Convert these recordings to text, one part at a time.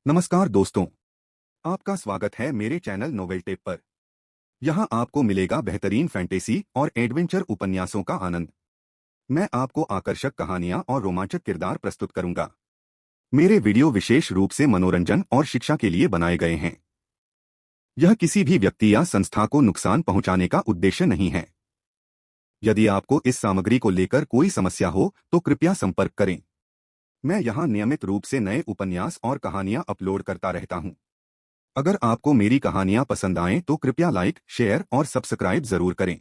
नमस्कार दोस्तों, आपका स्वागत है मेरे चैनल नोवेल टेप पर। यहाँ आपको मिलेगा बेहतरीन फैंटेसी और एडवेंचर उपन्यासों का आनंद। मैं आपको आकर्षक कहानियाँ और रोमांचक किरदार प्रस्तुत करूंगा। मेरे वीडियो विशेष रूप से मनोरंजन और शिक्षा के लिए बनाए गए हैं। यह किसी भी व्यक्ति या संस्था को नुकसान पहुंचाने का उद्देश्य नहीं है। यदि आपको इस सामग्री को लेकर कोई समस्या हो तो कृपया संपर्क करें। मैं यहाँ नियमित रूप से नए उपन्यास और कहानियाँ अपलोड करता रहता हूँ। अगर आपको मेरी कहानियां पसंद आएं तो कृपया लाइक, शेयर और सब्सक्राइब जरूर करें।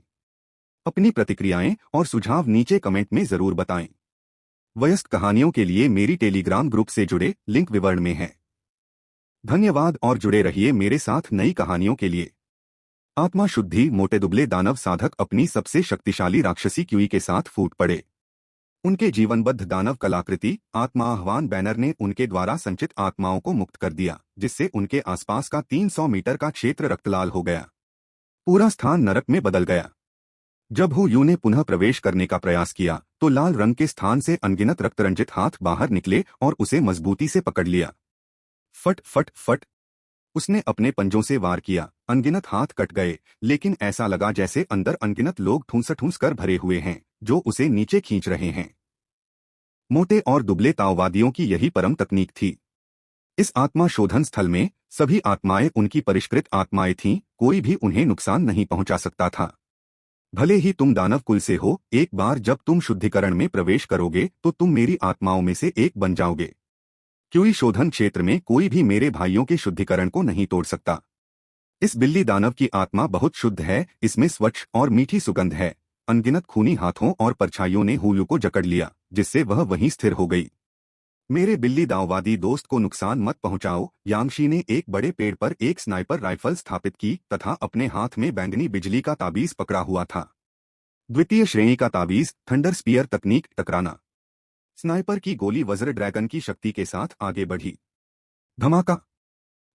अपनी प्रतिक्रियाएं और सुझाव नीचे कमेंट में जरूर बताएं। वयस्क कहानियों के लिए मेरी टेलीग्राम ग्रुप से जुड़े, लिंक विवरण में है। धन्यवाद और जुड़े रहिए मेरे साथ नई कहानियों के लिए। आत्मा शुद्धि मोटे दुबले दानव साधक अपनी सबसे शक्तिशाली राक्षसी क्यूई के साथ फूट पड़े। उनके जीवनबद्ध दानव कलाकृति आत्मा आह्वान बैनर ने उनके द्वारा संचित आत्माओं को मुक्त कर दिया, जिससे उनके आसपास का 300 मीटर का क्षेत्र रक्तलाल हो गया। पूरा स्थान नरक में बदल गया। जब हु यू ने पुनः प्रवेश करने का प्रयास किया तो लाल रंग के स्थान से अनगिनत रक्तरंजित हाथ बाहर निकले और उसे मजबूती से पकड़ लिया। फट फट फट, उसने अपने पंजों से वार किया। अनगिनत हाथ कट गए, लेकिन ऐसा लगा जैसे अंदर अनगिनत लोग ठूंस ठूंस कर भरे हुए हैं, जो उसे नीचे खींच रहे हैं। मोटे और दुबले ताओवादियों की यही परम तकनीक थी। इस आत्मा शोधन स्थल में सभी आत्माएं उनकी परिष्कृत आत्माएं थीं, कोई भी उन्हें नुकसान नहीं पहुंचा सकता था। भले ही तुम दानव कुल से हो, एक बार जब तुम शुद्धिकरण में प्रवेश करोगे तो तुम मेरी आत्माओं में से एक बन जाओगे। क्यूई शोधन क्षेत्र में कोई भी मेरे भाइयों के शुद्धिकरण को नहीं तोड़ सकता। इस बिल्ली दानव की आत्मा बहुत शुद्ध है, इसमें स्वच्छ और मीठी सुगंध है। अनगिनत खूनी हाथों और परछाइयों ने हुयू को जकड़ लिया, जिससे वह वहीं स्थिर हो गई। मेरे बिल्ली दांववादी दोस्त को नुकसान मत पहुंचाओ। यांगशी ने एक बड़े पेड़ पर एक स्नाइपर राइफल स्थापित की तथा अपने हाथ में बैंगनी बिजली का ताबीज पकड़ा हुआ था। द्वितीय श्रेणी का ताबीज, थंडर स्पीयर तकनीक, टकराना। स्नाइपर की गोली वज्र ड्रैगन की शक्ति के साथ आगे बढ़ी। धमाका!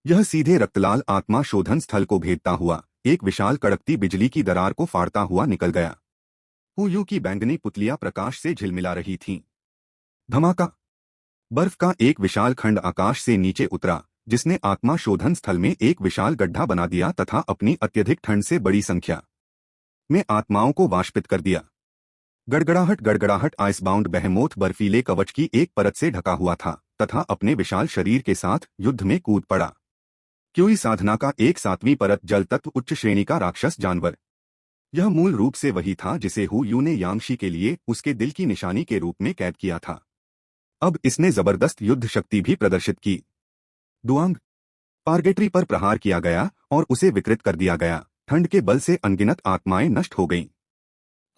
यह सीधे रक्तलाल आत्मा शोधन स्थल को भेदता हुआ एक विशाल कड़कती बिजली की दरार को फाड़ता हुआ निकल गया। हुयू की बैंगनी पुतलियां प्रकाश से झिलमिला रही थीं। धमाका! बर्फ का एक विशाल खंड आकाश से नीचे उतरा, जिसने आत्मा शोधन स्थल में एक विशाल गड्ढा बना दिया तथा अपनी अत्यधिक ठंड से बड़ी संख्या में आत्माओं को वाष्पित कर दिया। गड़गड़ाहट गड़गड़ाहट आइसबाउंड बेहेमोथ बर्फीले कवच की एक परत से ढका हुआ था तथा अपने विशाल शरीर के साथ युद्ध में कूद पड़ा। क्यूई साधना का एक 7वीं परत, जल तत्व, उच्च श्रेणी का राक्षस जानवर। यह मूल रूप से वही था जिसे हु यू ने यांगशी के लिए उसके दिल की निशानी के रूप में कैद किया था। अब इसने जबरदस्त युद्ध शक्ति भी प्रदर्शित की। दुआंग पार्गेट्री पर प्रहार किया गया और उसे विकृत कर दिया गया। ठंड के बल से अनगिनत आत्माएं नष्ट हो गईं।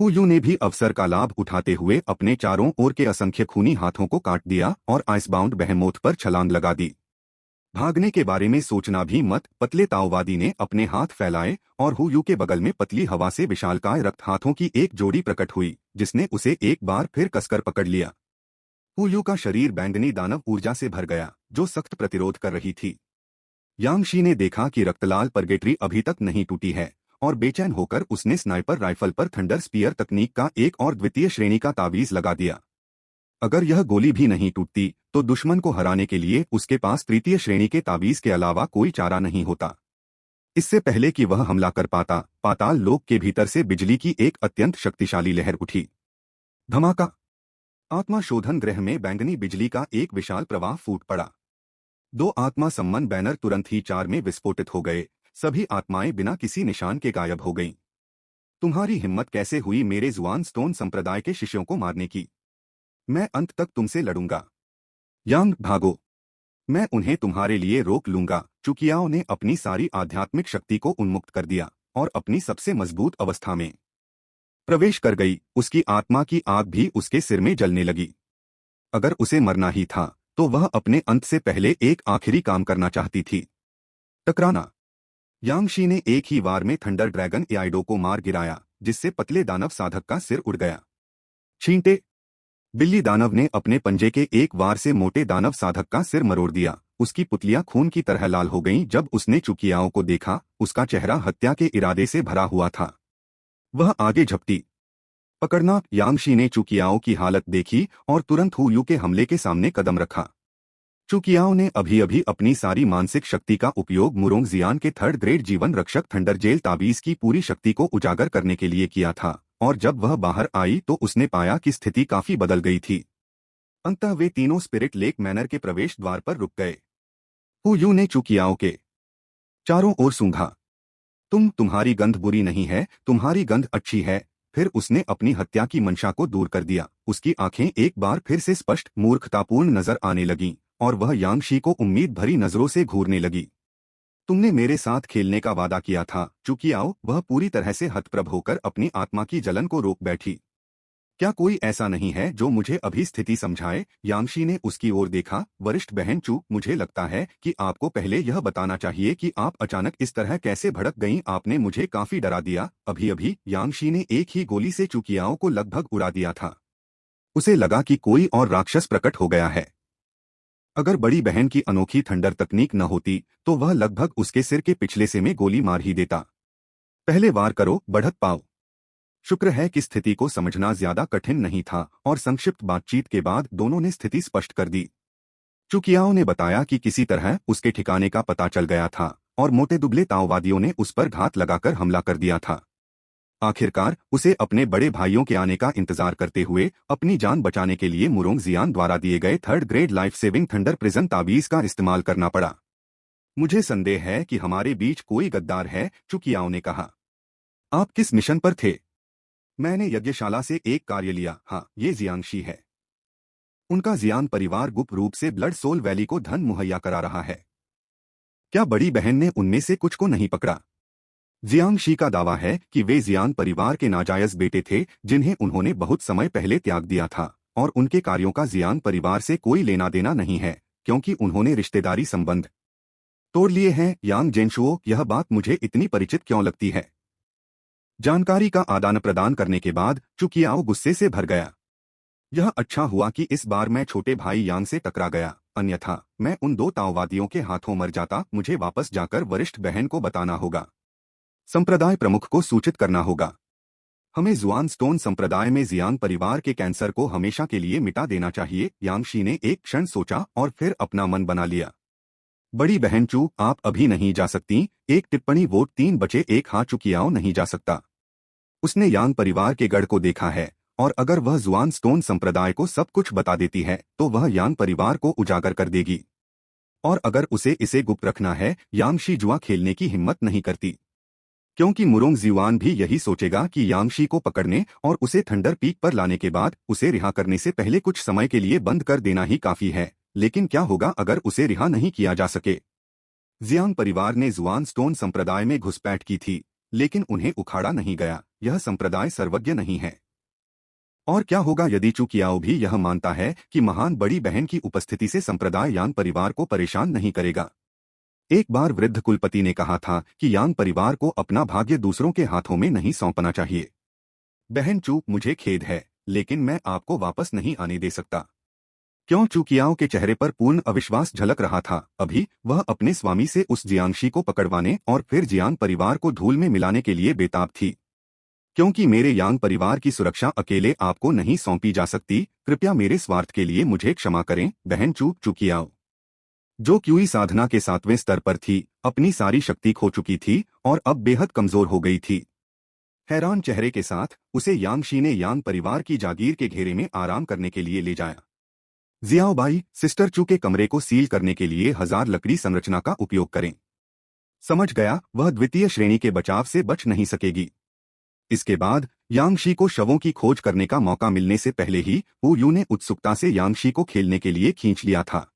हु यू ने भी अवसर का लाभ उठाते हुए अपने चारों ओर के असंख्य खूनी हाथों को काट दिया और आइसबाउंड बेहेमोथ पर छलांग लगा दी। भागने के बारे में सोचना भी मत, पतले ताओवादी ने अपने हाथ फैलाए और हु यू के बगल में पतली हवा से विशालकाय रक्त हाथों की एक जोड़ी प्रकट हुई, जिसने उसे एक बार फिर कसकर पकड़ लिया। हुयू का शरीर बैंगनी दानव ऊर्जा से भर गया, जो सख्त प्रतिरोध कर रही थी। यांगशी ने देखा कि रक्तलाल परगेट्री अभी तक नहीं टूटी है और बेचैन होकर उसने स्नाइपर राइफल पर थंडर स्पीयर तकनीक का एक और द्वितीय श्रेणी का तावीज लगा दिया। अगर यह गोली भी नहीं टूटती तो दुश्मन को हराने के लिए उसके पास तृतीय श्रेणी के तावीज के अलावा कोई चारा नहीं होता। इससे पहले कि वह हमला कर पाता, पाताल लोक के भीतर से बिजली की एक अत्यंत शक्तिशाली लहर उठी। धमाका! आत्मा शोधन गृह में बैंगनी बिजली का एक विशाल प्रवाह फूट पड़ा। 2 आत्मा सम्मन बैनर तुरंत ही 4 में विस्फोटित हो गए। सभी आत्माएं बिना किसी निशान के गायब हो गईं। तुम्हारी हिम्मत कैसे हुई मेरे जुआन स्टोन संप्रदाय के शिष्यों को मारने की? मैं अंत तक तुमसे लड़ूंगा। यांग, भागो! मैं उन्हें तुम्हारे लिए रोक लूंगा। चुकियाओं ने अपनी सारी आध्यात्मिक शक्ति को उन्मुक्त कर दिया और अपनी सबसे मजबूत अवस्था में प्रवेश कर गई। उसकी आत्मा की आग भी उसके सिर में जलने लगी। अगर उसे मरना ही था तो वह अपने अंत से पहले एक आखिरी काम करना चाहती थी, टकराना। यांगशी ने एक ही वार में थंडर ड्रैगन एआइडो को मार गिराया, जिससे पतले दानव साधक का सिर उड़ गया। छींटे! बिल्ली दानव ने अपने पंजे के एक वार से मोटे दानव साधक का सिर मरोड़ दिया। उसकी पुतलियां खून की तरह लाल हो गईं। जब उसने चुकियाओं को देखा, उसका चेहरा हत्या के इरादे से भरा हुआ था। वह आगे झपटी। पकड़ना! यांगशी ने चुकियाओं की हालत देखी और तुरंत हुयू के हमले के सामने कदम रखा। चुकियाओ ने अभी अभी अपनी सारी मानसिक शक्ति का उपयोग मुरोंग जियान के थर्ड ग्रेड जीवन रक्षक थंडर जेल ताबीज की पूरी शक्ति को उजागर करने के लिए किया था, और जब वह बाहर आई तो उसने पाया कि स्थिति काफी बदल गई थी। अंततः वे तीनों स्पिरिट लेक मैनर के प्रवेश द्वार पर रुक गए। हु यू ने चुकियाओ के चारों ओर सूंघा। तुम्हारी गंध बुरी नहीं है, तुम्हारी गंध अच्छी है। फिर उसने अपनी हत्या की मंशा को दूर कर दिया। उसकी आंखें एक बार फिर से स्पष्ट मूर्खतापूर्ण नजर आने लगीं, और वह यांगशी को उम्मीद भरी नजरों से घूरने लगी। तुमने मेरे साथ खेलने का वादा किया था, चुकियाओ। वह पूरी तरह से हतप्रभ होकर अपनी आत्मा की जलन को रोक बैठी। क्या कोई ऐसा नहीं है जो मुझे अभी स्थिति समझाए? यांगशी ने उसकी ओर देखा। वरिष्ठ बहन चू, मुझे लगता है कि आपको पहले यह बताना चाहिए कि आप अचानक इस तरह कैसे भड़क गईं। आपने मुझे काफी डरा दिया। अभी अभी यांगशी ने एक ही गोली से चुकियाओ को लगभग उड़ा दिया था। उसे लगा कि कोई और राक्षस प्रकट हो गया है। अगर बड़ी बहन की अनोखी थंडर तकनीक न होती तो वह लगभग उसके सिर के पिछले से में गोली मार ही देता। पहले वार करो, बढ़त पाओ। शुक्र है कि स्थिति को समझना ज्यादा कठिन नहीं था, और संक्षिप्त बातचीत के बाद दोनों ने स्थिति स्पष्ट कर दी। चुकियाओ ने बताया कि किसी तरह उसके ठिकाने का पता चल गया था, और मोटे दुबले ताओवादियों ने उस पर घात लगाकर हमला कर दिया था। आखिरकार उसे अपने बड़े भाइयों के आने का इंतजार करते हुए अपनी जान बचाने के लिए मुरोंग जियान द्वारा दिए गए third grade life saving thunder prison ताबीज का इस्तेमाल करना पड़ा। मुझे संदेह है कि हमारे बीच कोई गद्दार है, चुकियाओ ने कहा। आप किस मिशन पर थे? मैंने यज्ञशाला से एक कार्य लिया। हाँ, ये जियांगशी है। उनका जियान परिवार गुप्त रूप से ब्लड सोल वैली को धन मुहैया करा रहा है। क्या बड़ी बहन ने उनमें से कुछ को नहीं पकड़ा? जियांगशी का दावा है कि वे जियान परिवार के नाजायज बेटे थे, जिन्हें उन्होंने बहुत समय पहले त्याग दिया था, और उनके कार्यों का जियान परिवार से कोई लेना देना नहीं है, क्योंकि उन्होंने रिश्तेदारी संबंध तोड़ लिए हैं। यांग जेनशुओ, यह बात मुझे इतनी परिचित क्यों लगती है? जानकारी का आदान प्रदान करने के बाद चुकियाओ गुस्से से भर गया। यह अच्छा हुआ कि इस बार मैं छोटे भाई यांग से टकरा गया, अन्यथा मैं उन दो ताओवादियों के हाथों मर जाता। मुझे वापस जाकर वरिष्ठ बहन को बताना होगा। संप्रदाय प्रमुख को सूचित करना होगा। हमें जुआन स्टोन संप्रदाय में जियान परिवार के कैंसर को हमेशा के लिए मिटा देना चाहिए। यांगशी ने एक क्षण सोचा और फिर अपना मन बना लिया। बड़ी बहन चू, आप अभी नहीं जा सकती। एक टिप्पणी वोट 3 बचे 1। हाँ, चुकियाओ नहीं जा सकता। उसने यांग परिवार के गढ़ को देखा है, और अगर वह जुआन स्टोन संप्रदाय को सब कुछ बता देती है तो वह यांग परिवार को उजागर कर देगी। और अगर उसे इसे गुप्त रखना है, यांगशी जुआ खेलने की हिम्मत नहीं करती, क्योंकि मुरोंग जिवान भी यही सोचेगा कि यांगशी को पकड़ने और उसे थंडर पीक पर लाने के बाद उसे रिहा करने से पहले कुछ समय के लिए बंद कर देना ही काफी है। लेकिन क्या होगा अगर उसे रिहा नहीं किया जा सके? जियांग परिवार ने जुआन स्टोन संप्रदाय में घुसपैठ की थी, लेकिन उन्हें उखाड़ा नहीं गया। यह संप्रदाय सर्वज्ञ नहीं है। और क्या होगा यदि चुकियाओ भी यह मानता है कि महान बड़ी बहन की उपस्थिति से संप्रदाय यांग परिवार को परेशान नहीं करेगा? एक बार वृद्ध कुलपति ने कहा था कि यांग परिवार को अपना भाग्य दूसरों के हाथों में नहीं सौंपना चाहिए। बहन चू, मुझे खेद है, लेकिन मैं आपको वापस नहीं आने दे सकता। क्यों? चुकियाओ के चेहरे पर पूर्ण अविश्वास झलक रहा था। अभी वह अपने स्वामी से उस जियांगशी को पकड़वाने और फिर जियांग परिवार को धूल में मिलाने के लिए बेताब थी। क्योंकि मेरे यांग परिवार की सुरक्षा अकेले आपको नहीं सौंपी जा सकती। कृपया मेरे स्वार्थ के लिए मुझे क्षमा करें, बहन चू। चुकियाओ, जो क्यूई साधना के 7वें स्तर पर थी, अपनी सारी शक्ति खो चुकी थी और अब बेहद कमजोर हो गई थी। हैरान चेहरे के साथ उसे यांगशी ने यांग परिवार की जागीर के घेरे में आराम करने के लिए ले जाया। जियाओबाई, सिस्टर चू के कमरे को सील करने के लिए 1000 लकड़ी संरचना का उपयोग करें। समझ गया, वह द्वितीय श्रेणी के बचाव से बच नहीं सकेगी। इसके बाद यांगशी को शवों की खोज करने का मौका मिलने से पहले ही हु यू ने उत्सुकता से यांगशी को खेलने के लिए खींच लिया था।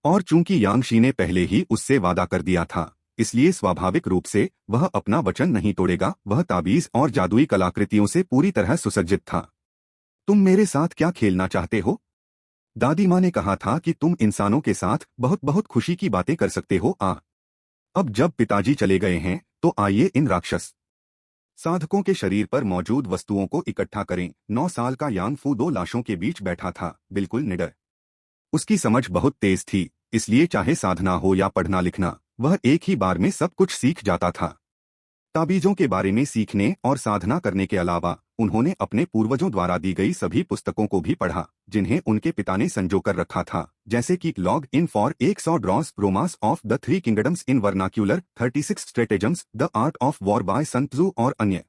और चूंकि यांगशी ने पहले ही उससे वादा कर दिया था, इसलिए स्वाभाविक रूप से वह अपना वचन नहीं तोड़ेगा। वह ताबीज और जादुई कलाकृतियों से पूरी तरह सुसज्जित था। तुम मेरे साथ क्या खेलना चाहते हो? दादी माँ ने कहा था कि तुम इंसानों के साथ बहुत बहुत खुशी की बातें कर सकते हो। अब जब पिताजी चले गए हैं तो आइए इन राक्षस साधकों के शरीर पर मौजूद वस्तुओं को इकट्ठा करें। 9 साल का यांग फू 2 लाशों के बीच बैठा था, बिल्कुल निडर। उसकी समझ बहुत तेज थी, इसलिए चाहे साधना हो या पढ़ना लिखना, वह एक ही बार में सब कुछ सीख जाता था। ताबीजों के बारे में सीखने और साधना करने के अलावा उन्होंने अपने पूर्वजों द्वारा दी गई सभी पुस्तकों को भी पढ़ा जिन्हें उनके पिता ने संजो कर रखा था, जैसे कि log in for 100 draws romance of the three kingdoms in vernacular, 36 stratagems, the art of war by Sun Tzu और अन्य।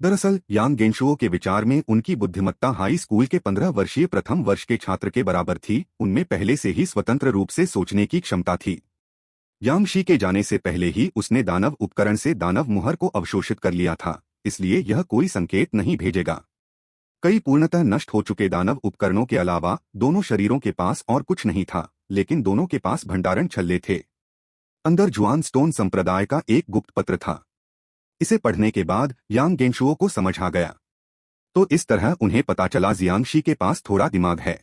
दरअसल यांग गेंशुओ के विचार में उनकी बुद्धिमत्ता हाई स्कूल के 15 वर्षीय प्रथम वर्ष के छात्र के बराबर थी। उनमें पहले से ही स्वतंत्र रूप से सोचने की क्षमता थी। यांगशी के जाने से पहले ही उसने दानव उपकरण से दानव मुहर को अवशोषित कर लिया था, इसलिए यह कोई संकेत नहीं भेजेगा। कई पूर्णतः नष्ट हो चुके दानव उपकरणों के अलावा दोनों शरीरों के पास और कुछ नहीं था, लेकिन दोनों के पास भंडारण छल्ले थे। अंदर जुआन स्टोन संप्रदाय का एक गुप्त पत्र था। इसे पढ़ने के बाद यांग गेंशुओ को समझ आ गया। तो इस तरह उन्हें पता चला जियांगशी के पास थोड़ा दिमाग है।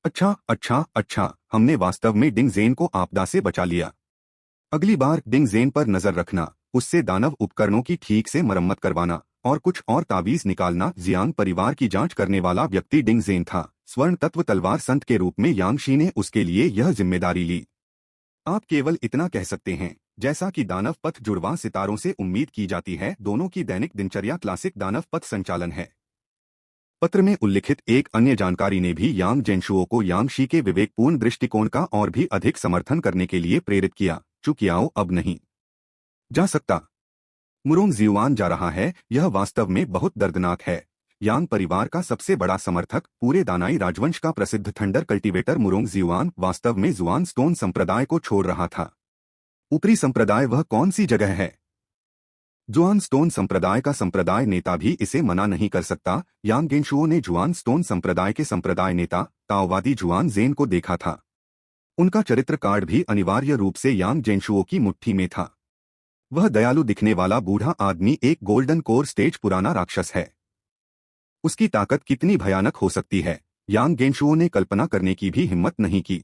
अच्छा अच्छा अच्छा, हमने वास्तव में डिंग ज़ेन को आपदा से बचा लिया। अगली बार डिंग ज़ेन पर नजर रखना, उससे दानव उपकरणों की ठीक से मरम्मत करवाना और कुछ और तावीज निकालना। जियांग परिवार की जांच करने वाला व्यक्ति डिंग ज़ेन था। स्वर्ण तत्व तलवार संत के रूप में यांगशी ने उसके लिए यह जिम्मेदारी ली। आप केवल इतना कह सकते हैं, जैसा कि दानव पथ जुड़वां सितारों से उम्मीद की जाती है, दोनों की दैनिक दिनचर्या क्लासिक दानव पथ संचालन है। पत्र में उल्लिखित एक अन्य जानकारी ने भी यांग जेंशुओ को यांगशी के विवेकपूर्ण दृष्टिकोण का और भी अधिक समर्थन करने के लिए प्रेरित किया। चुकियाओ अब नहीं जा सकता। मुरोंग जियुआन जा रहा है। यह वास्तव में बहुत दर्दनाक है। यांग परिवार का सबसे बड़ा समर्थक, पूरे दानाई राजवंश का प्रसिद्ध थंडर कल्टीवेटर मुरोंग जियुआन वास्तव में जुआन स्टोन संप्रदाय को छोड़ रहा था। ऊपरी संप्रदाय वह कौन सी जगह है? जुआन स्टोन संप्रदाय का संप्रदाय नेता भी इसे मना नहीं कर सकता। यांग गेंशुओ ने जुआन स्टोन संप्रदाय के संप्रदाय नेता ताओवादी जुआन ज़ेन को देखा था। उनका चरित्र कार्ड भी अनिवार्य रूप से यांग जेंशुओ की मुट्ठी में था। वह दयालु दिखने वाला बूढ़ा आदमी एक गोल्डन कोर स्टेज पुराना राक्षस है। उसकी ताकत कितनी भयानक हो सकती है, यांग गेंशुओ ने कल्पना करने की भी हिम्मत नहीं की।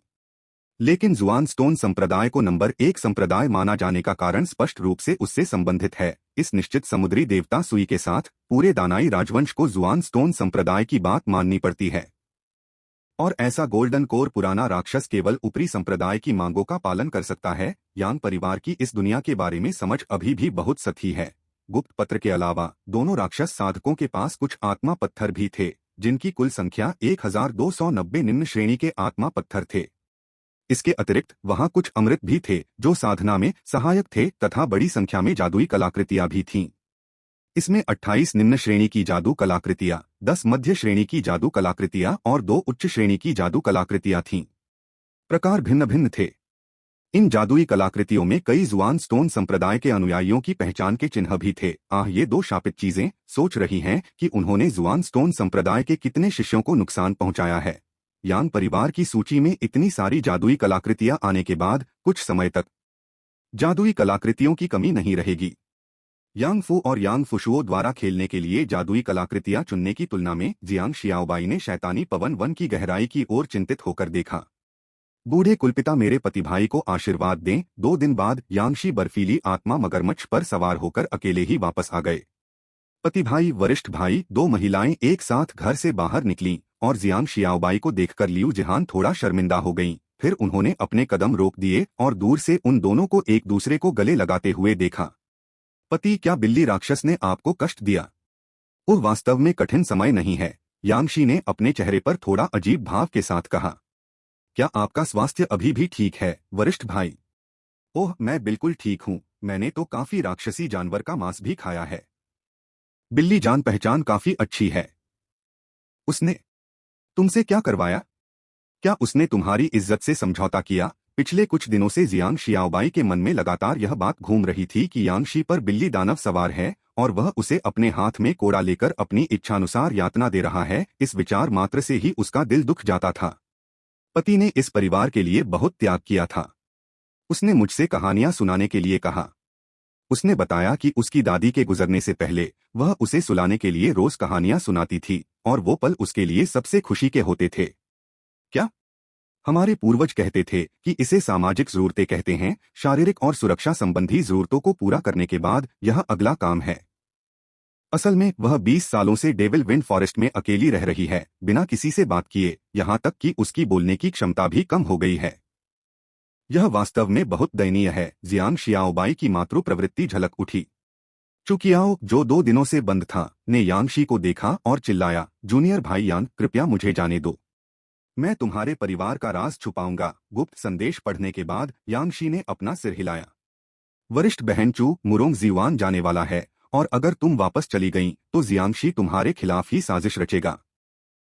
लेकिन जुआन स्टोन संप्रदाय को नंबर 1 संप्रदाय माना जाने का कारण स्पष्ट रूप से उससे संबंधित है। इस निश्चित समुद्री देवता सुई के साथ पूरे दानाई राजवंश को जुआन स्टोन संप्रदाय की बात माननी पड़ती है। और ऐसा गोल्डन कोर पुराना राक्षस केवल ऊपरी संप्रदाय की मांगों का पालन कर सकता है। यांग परिवार की इस दुनिया के बारे में समझ अभी भी बहुत सतही है। गुप्त पत्र के अलावा दोनों राक्षस साधकों के पास कुछ आत्मा पत्थर भी थे, जिनकी कुल संख्या 1290 निम्न श्रेणी के आत्मा पत्थर थे। इसके अतिरिक्त वहां कुछ अमृत भी थे जो साधना में सहायक थे तथा बड़ी संख्या में जादुई कलाकृतियां भी थीं। इसमें 28 निम्न श्रेणी की जादू कलाकृतियां, 10 मध्य श्रेणी की जादू कलाकृतियां और 2 उच्च श्रेणी की जादू कलाकृतियां थीं। प्रकार भिन्न भिन्न थे। इन जादुई कलाकृतियों में कई जुआन स्टोन संप्रदाय के अनुयायियों की पहचान के चिन्ह भी थे। ये दो शापित चीजें सोच रही हैं कि उन्होंने जुआन स्टोन संप्रदाय के कितने शिष्यों को नुकसान पहुंचाया है। यांग परिवार की सूची में इतनी सारी जादुई कलाकृतियां आने के बाद कुछ समय तक जादुई कलाकृतियों की कमी नहीं रहेगी। यांग फू और यांग फुशुओ द्वारा खेलने के लिए जादुई कलाकृतियां चुनने की तुलना में जियांग शियाओबाई ने शैतानी पवन वन की गहराई की ओर चिंतित होकर देखा। बूढ़े कुलपिता मेरे पति भाई को आशीर्वाद दें। 2 दिन बाद यांगशी बर्फीली आत्मा मगरमच्छ पर सवार होकर अकेले ही वापस आ गए। पति भाई, वरिष्ठ भाई, 2 महिलाएं एक साथ घर से बाहर निकलीं और जियांग शियाओबाई को देखकर लियू जिहान थोड़ा शर्मिंदा हो गईं। फिर उन्होंने अपने कदम रोक दिए और दूर से उन दोनों को एक दूसरे को गले लगाते हुए देखा। पति, क्या बिल्ली राक्षस ने आपको कष्ट दिया? ओह, वास्तव में कठिन समय नहीं है, यांगशी ने अपने चेहरे पर थोड़ा अजीब भाव के साथ कहा। क्या आपका स्वास्थ्य अभी भी ठीक है, वरिष्ठ भाई? ओह, मैं बिल्कुल ठीक हूँ। मैंने तो काफी राक्षसी जानवर का मांस भी खाया है। बिल्ली जान पहचान काफी अच्छी है। उसने तुमसे क्या करवाया? क्या उसने तुम्हारी इज्जत से समझौता किया? पिछले कुछ दिनों से जियांग शियाओबाई के मन में लगातार यह बात घूम रही थी कि यांगशी पर बिल्ली दानव सवार है और वह उसे अपने हाथ में कोड़ा लेकर अपनी इच्छानुसार यातना दे रहा है। इस विचार मात्र से ही उसका दिल दुख जाता था। पति ने इस परिवार के लिए बहुत त्याग किया था। उसने मुझसे कहानियां सुनाने के लिए कहा। उसने बताया कि उसकी दादी के गुजरने से पहले वह उसे सुलाने के लिए रोज कहानियां सुनाती थी और वो पल उसके लिए सबसे खुशी के होते थे। क्या? हमारे पूर्वज कहते थे कि इसे सामाजिक जरूरतें कहते हैं। शारीरिक और सुरक्षा संबंधी जरूरतों को पूरा करने के बाद यह अगला काम है। असल में वह 20 सालों से डेविल विंड फॉरेस्ट में अकेली रह रही है, बिना किसी से बात किए, यहाँ तक कि उसकी बोलने की क्षमता भी कम हो गई है। यह वास्तव में बहुत दयनीय है। जियांग शियाओबाई की मातृ प्रवृत्ति झलक उठी। चुकियाओ, जो 2 दिनों से बंद था, ने यांगशी को देखा और चिल्लाया, जूनियर भाई यांग, कृपया मुझे जाने दो। मैं तुम्हारे परिवार का राज छुपाऊंगा। गुप्त संदेश पढ़ने के बाद यांगशी ने अपना सिर हिलाया। वरिष्ठ बहन चू, मुरोंग जीवान जाने वाला है, और अगर तुम वापस चली गईं, तो जियांगशी तुम्हारे खिलाफ ही साजिश रचेगा।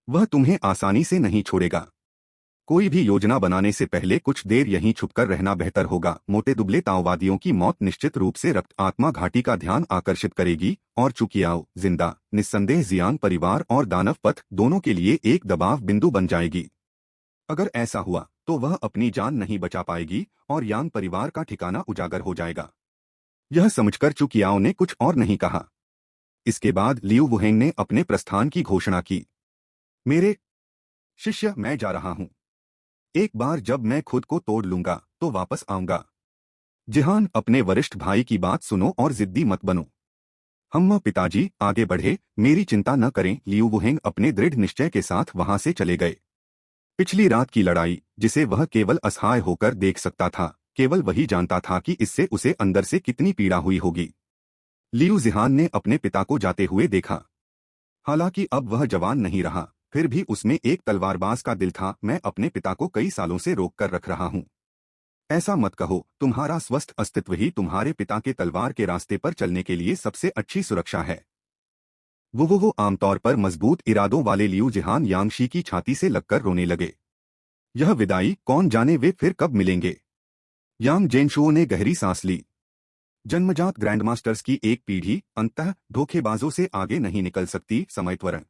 वह तुम्हें आसानी से नहीं छोड़ेगा। कोई भी योजना बनाने से पहले कुछ देर यहीं छुपकर रहना बेहतर होगा। मोटे दुबले ताओवादियों की मौत निश्चित रूप से रक्त आत्मा घाटी का ध्यान आकर्षित करेगी, और चुकियाओ जिंदा निस्संदेह जियांग परिवार और दानव पथ दोनों के लिए एक दबाव बिंदु बन जाएगी। अगर ऐसा हुआ तो वह अपनी जान नहीं बचा पाएगी और यांग परिवार का ठिकाना उजागर हो जाएगा। यह समझकर चुकियाओ ने कुछ और नहीं कहा। इसके बाद लियू वुहेंग ने अपने प्रस्थान की घोषणा की। मेरे शिष्य, मैं जा रहा हूं। एक बार जब मैं खुद को तोड़ लूंगा तो वापस आऊंगा। जिहान, अपने वरिष्ठ भाई की बात सुनो और जिद्दी मत बनो। हम पिताजी, आगे बढ़े, मेरी चिंता न करें। लियू वुहेंग अपने दृढ़ निश्चय के साथ वहां से चले गए। पिछली रात की लड़ाई, जिसे वह केवल असहाय होकर देख सकता था, केवल वही जानता था कि इससे उसे अंदर से कितनी पीड़ा हुई होगी। लियू जिहान ने अपने पिता को जाते हुए देखा। हालांकि अब वह जवान नहीं रहा, फिर भी उसमें एक तलवारबाज का दिल था। मैं अपने पिता को कई सालों से रोक कर रख रहा हूं। ऐसा मत कहो। तुम्हारा स्वस्थ अस्तित्व ही तुम्हारे पिता के तलवार के रास्ते पर चलने के लिए सबसे अच्छी सुरक्षा है। वो आमतौर पर मजबूत इरादों वाले लियू जिहान यांगशी की छाती से लगकर रोने लगे। यह विदाई, कौन जाने वे फिर कब मिलेंगे। यांग जेनशुओ ने गहरी सांस ली। जन्मजात ग्रैंडमास्टर्स की एक पीढ़ी अंततः धोखेबाजों से आगे नहीं निकल सकती। समय त्वरण।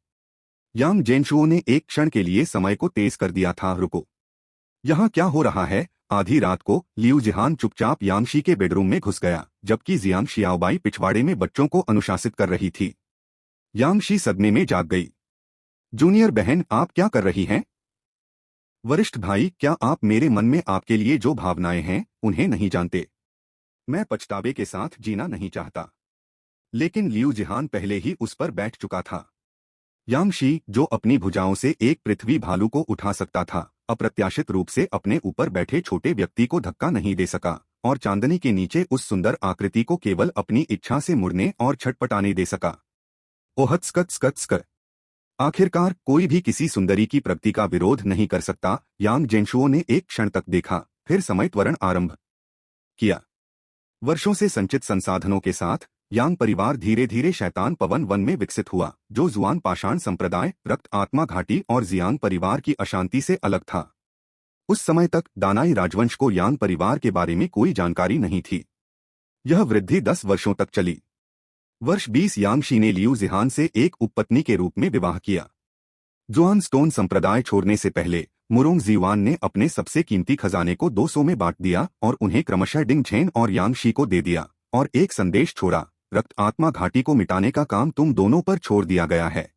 यांग जेनशुओ ने एक क्षण के लिए समय को तेज कर दिया था। रुको, यहाँ क्या हो रहा है। आधी रात को लियू जिहान चुपचाप यांगशी के बेडरूम में घुस गया, जबकि जियांग शियाओबाई पिछवाड़े में बच्चों को अनुशासित कर रही थी। यांगशी सदमे में जाग गई। जूनियर बहन, आप क्या कर रही हैं? वरिष्ठ भाई, क्या आप मेरे मन में आपके लिए जो भावनाएं हैं उन्हें नहीं जानते? मैं पछतावे के साथ जीना नहीं चाहता। लेकिन लियू जिहान पहले ही उस पर बैठ चुका था। यांगशी, जो अपनी भुजाओं से एक पृथ्वी भालू को उठा सकता था, अप्रत्याशित रूप से अपने ऊपर बैठे छोटे व्यक्ति को धक्का नहीं दे सका, और चांदनी के नीचे उस सुंदर आकृति को केवल अपनी इच्छा से मुड़ने और छटपटाने दे सका। ओहत्स्कत्स्कत्स्क। आखिरकार कोई भी किसी सुंदरी की प्रगति का विरोध नहीं कर सकता। यांग जेनशुओ ने एक क्षण तक देखा, फिर समय त्वरण आरंभ किया। वर्षों से संचित संसाधनों के साथ यांग परिवार धीरे धीरे शैतान पवन वन में विकसित हुआ, जो जुआन पाषाण संप्रदाय, रक्त आत्मा घाटी और जियांग परिवार की अशांति से अलग था। उस समय तक दानाई राजवंश को यांग परिवार के बारे में कोई जानकारी नहीं थी। यह वृद्धि 10 वर्षों तक चली। वर्ष 20 यांगशी ने लियू जिहान से एक उपपत्नी के रूप में विवाह किया। जुआन स्टोन संप्रदाय छोड़ने से पहले मुरोंग जीवान ने अपने सबसे कीमती खजाने को 200 में बांट दिया और उन्हें क्रमशः डिंग झेन और यांगशी को दे दिया, और एक संदेश छोड़ा, रक्त आत्मा घाटी को मिटाने का काम तुम दोनों पर छोड़ दिया गया है।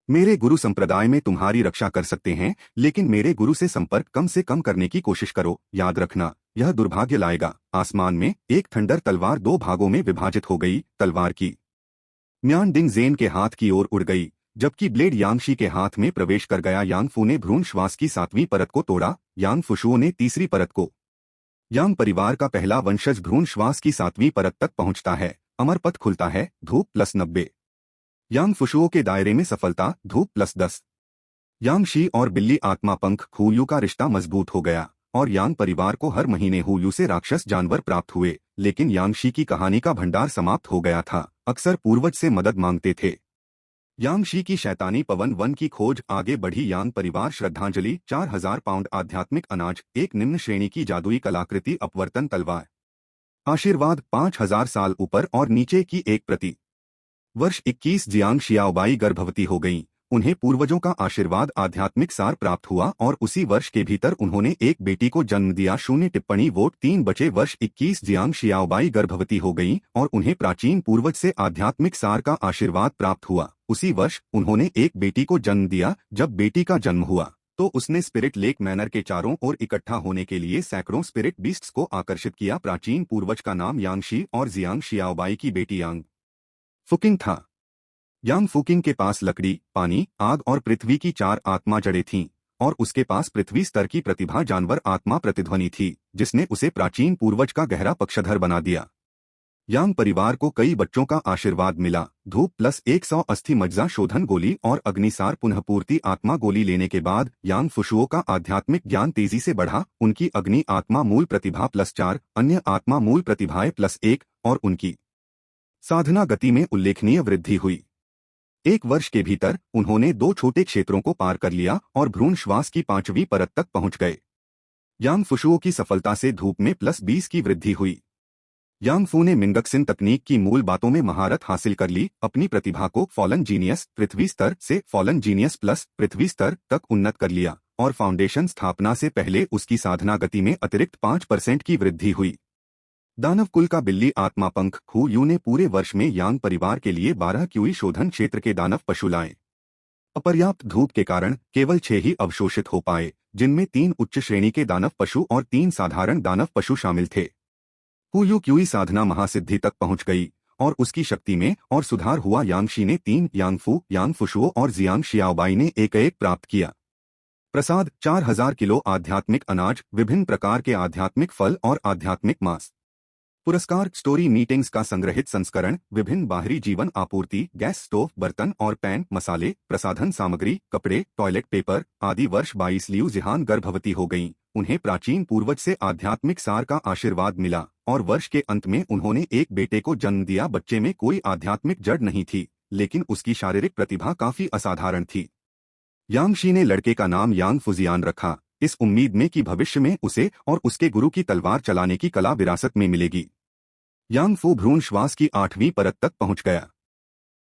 मेरे गुरु संप्रदाय में तुम्हारी रक्षा कर सकते हैं, लेकिन मेरे गुरु से संपर्क कम से कम करने की कोशिश करो। याद रखना, यह दुर्भाग्य लाएगा। आसमान में एक थंडर तलवार 2 भागों में विभाजित हो गई। तलवार की म्यान डिंग जेन के हाथ की ओर उड़ गई, जबकि ब्लेड यांगशी के हाथ में प्रवेश कर गया। यांगफू ने भ्रूण श्वास की 7वीं परत को तोड़ा, यांगफुशुओ ने तीसरी परत को। यांग परिवार का पहला वंशज भ्रूण श्वास की 7वीं परत तक पहुंचता है, अमर पथ खुलता है, धूप +90। यांगफुशुओ के दायरे में सफलता, धूप +10। यांगशी और बिल्ली आत्मा पंख हुयू का रिश्ता मजबूत हो गया, और यांग परिवार को हर महीने हुयू से राक्षस जानवर प्राप्त हुए। लेकिन यांगशी की कहानी का भंडार समाप्त हो गया था, अक्सर पूर्वज से मदद मांगते थे। यांगशी की शैतानी पवन वन की खोज आगे बढ़ी। यांग परिवार श्रद्धांजलि 4000 पाउंड आध्यात्मिक अनाज, एक निम्न श्रेणी की जादुई कलाकृति अपवर्तन तलवार। आशीर्वाद 5000 साल ऊपर और नीचे की एक प्रति। वर्ष 21 जियांग शियाओबाई गर्भवती हो गईं। उन्हें पूर्वजों का आशीर्वाद आध्यात्मिक सार प्राप्त हुआ और उसी वर्ष के भीतर उन्होंने एक बेटी को जन्म दिया। 0 वोट 3 बचे। वर्ष 21 जियांग शियाओबाई गर्भवती हो गईं और उन्हें प्राचीन पूर्वज से आध्यात्मिक सार का आशीर्वाद प्राप्त हुआ। उसी वर्ष उन्होंने एक बेटी को जन्म दिया। जब बेटी का जन्म हुआ तो उसने स्पिरिट लेक मैनर के चारों ओर इकट्ठा होने के लिए सैकड़ों स्पिरिट बीस्ट्स को आकर्षित किया। प्राचीन पूर्वज का नाम यांगशी और जियांग शियाओबाई की बेटी यांग फुकिंग था। यांग फुकिंग के पास लकड़ी, पानी, आग और पृथ्वी की 4 आत्मा जड़ें थीं, और उसके पास पृथ्वी स्तर की प्रतिभा जानवर आत्मा प्रतिध्वनि थी, जिसने उसे प्राचीन पूर्वज का गहरा पक्षधर बना दिया। यांग परिवार को कई बच्चों का आशीर्वाद मिला। धूप प्लस 100 अस्थि मज्जा शोधन गोली और अग्निसार पुनःपूर्ति आत्मा गोली लेने के बाद यांग फुशुओ का आध्यात्मिक ज्ञान तेजी से बढ़ा। उनकी अग्नि आत्मा मूल प्रतिभा +4, अन्य आत्मा मूल प्रतिभाएं +1 और उनकी साधना गति में उल्लेखनीय वृद्धि हुई। 1 वर्ष के भीतर उन्होंने 2 छोटे क्षेत्रों को पार कर लिया और भ्रूण श्वास की 5वीं परत तक पहुंच गए। यांग फुशुओ की सफलता से धूप में +20 की वृद्धि हुई। यांग फू ने मिंगक्सिन तकनीक की मूल बातों में महारत हासिल कर ली। अपनी प्रतिभा को फॉलन जीनियस पृथ्वी स्तर से फॉलन जीनियस प्लस पृथ्वी स्तर तक उन्नत कर लिया और फाउंडेशन स्थापना से पहले उसकी साधना गति में अतिरिक्त 5% की वृद्धि हुई। दानव कुल का बिल्ली आत्मा पंख हु यू ने पूरे वर्ष में यांग परिवार के लिए 12 क्यूई शोधन क्षेत्र के दानव पशु लाए। अपर्याप्त धूप के कारण केवल 6 ही अवशोषित हो पाए, जिनमें 3 उच्च श्रेणी के दानव पशु और 3 साधारण दानव पशु शामिल थे। हु यू क्यूई साधना महासिद्धि तक पहुंच गई और उसकी शक्ति में और सुधार हुआ। यांगशी ने 3 यांगफू, यांग फुशुओ और जियांग शियाओबाई ने एक प्राप्त किया। प्रसाद 4000 किलो आध्यात्मिक अनाज, विभिन्न प्रकार के आध्यात्मिक फल और आध्यात्मिक मांस। पुरस्कार स्टोरी मीटिंग्स का संग्रहित संस्करण, विभिन्न बाहरी जीवन आपूर्ति, गैस स्टोव, बर्तन और पैन, मसाले, प्रसाधन सामग्री, कपड़े, टॉयलेट पेपर आदि। वर्ष 22 लियू जिहान गर्भवती हो गईं। उन्हें प्राचीन पूर्वज से आध्यात्मिक सार का आशीर्वाद मिला और वर्ष के अंत में उन्होंने एक बेटे को जन्म दिया। बच्चे में कोई आध्यात्मिक जड़ नहीं थी, लेकिन उसकी शारीरिक प्रतिभा काफी असाधारण थी। यांगशी ने लड़के का नाम यांग फुजियान रखा, इस उम्मीद में कि भविष्य में उसे और उसके गुरु की तलवार चलाने की कला विरासत में मिलेगी। यांग फू भ्रूण श्वास की 8वीं परत तक पहुंच गया।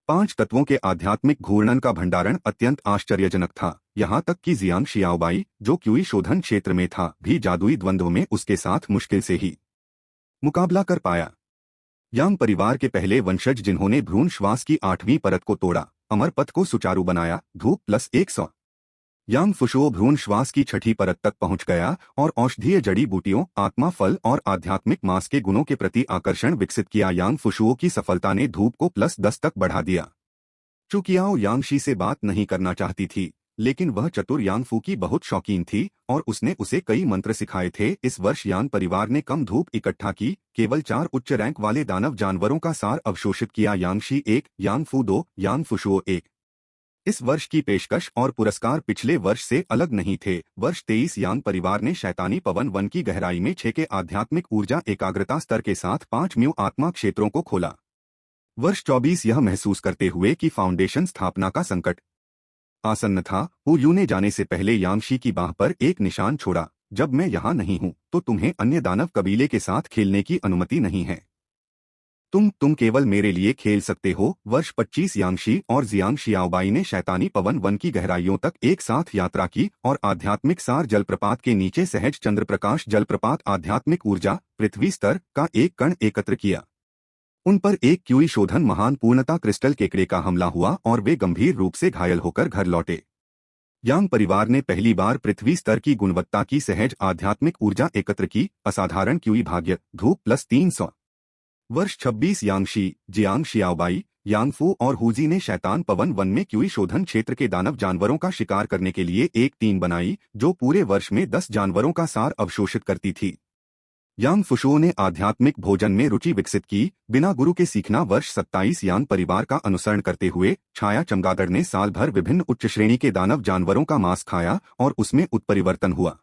5 तत्वों के आध्यात्मिक घूर्णन का भंडारण अत्यंत आश्चर्यजनक था, यहाँ तक कि जियांग शियाओबाई, जो क्यूई शोधन क्षेत्र में था, भी जादुई द्वंद्व में उसके साथ मुश्किल से ही मुकाबला कर पाया। यांग परिवार के पहले वंशज जिन्होंने भ्रूण श्वास की 8वीं परत को तोड़ा, अमर पथ को सुचारू बनाया। धूप +100। यांग फुशुओ भ्रूण श्वास की 6ठी परत तक पहुंच गया और औषधीय जड़ी बूटियों, आत्मा फल और आध्यात्मिक मांस के गुणों के प्रति आकर्षण विकसित किया। यांग फुशुओ की सफलता ने धूप को +10 तक बढ़ा दिया। चुकियाओ यांगशी से बात नहीं करना चाहती थी, लेकिन वह चतुर यांगफू की बहुत शौकीन थी और उसने उसे कई मंत्र सिखाए थे। इस वर्ष यांग परिवार ने कम धूप इकट्ठा की, केवल 4 उच्च रैंक वाले दानव जानवरों का सार अवशोषित किया। यांगशी 1, यांगफू 2, यांग फुशुओ 1। इस वर्ष की पेशकश और पुरस्कार पिछले वर्ष से अलग नहीं थे। वर्ष 23 यांग परिवार ने शैतानी पवन वन की गहराई में 6 के आध्यात्मिक ऊर्जा एकाग्रता स्तर के साथ 5 म्यू आत्मा क्षेत्रों को खोला। वर्ष 24 यह महसूस करते हुए कि फाउंडेशन स्थापना का संकट आसन्न था, हु यू ने जाने से पहले यांगशी की बाह पर एक निशान छोड़ा। जब मैं यहाँ नहीं हूँ तो तुम्हें अन्य दानव कबीले के साथ खेलने की अनुमति नहीं है। तुम केवल मेरे लिए खेल सकते हो। वर्ष 25 यांगशी और जियांग शियाओबाई ने शैतानी पवन वन की गहराइयों तक एक साथ यात्रा की और आध्यात्मिक सार जलप्रपात के नीचे सहज चंद्रप्रकाश जलप्रपात आध्यात्मिक ऊर्जा पृथ्वी स्तर का एक कण एकत्र किया। उन पर एक क्यूई शोधन महान पूर्णता क्रिस्टल केकड़े का हमला हुआ और वे गंभीर रूप से घायल होकर घर लौटे। यांग परिवार ने पहली बार पृथ्वी स्तर की गुणवत्ता की सहज आध्यात्मिक ऊर्जा एकत्र की। असाधारण क्यूई भाग्य। धूप +300। वर्ष 26 यांगशी, जियांग शियाओबाई, यांगफू और हुजी ने शैतान पवन वन में क्यूई शोधन क्षेत्र के दानव जानवरों का शिकार करने के लिए एक टीम बनाई, जो पूरे वर्ष में 10 जानवरों का सार अवशोषित करती थी। यांग फुशुओ ने आध्यात्मिक भोजन में रुचि विकसित की, बिना गुरु के सीखना। वर्ष 27 यांग परिवार का अनुसरण करते हुए छाया चमगादड़ ने साल भर विभिन्न उच्च श्रेणी के दानव जानवरों का मांस खाया और उसमें उत्परिवर्तन हुआ।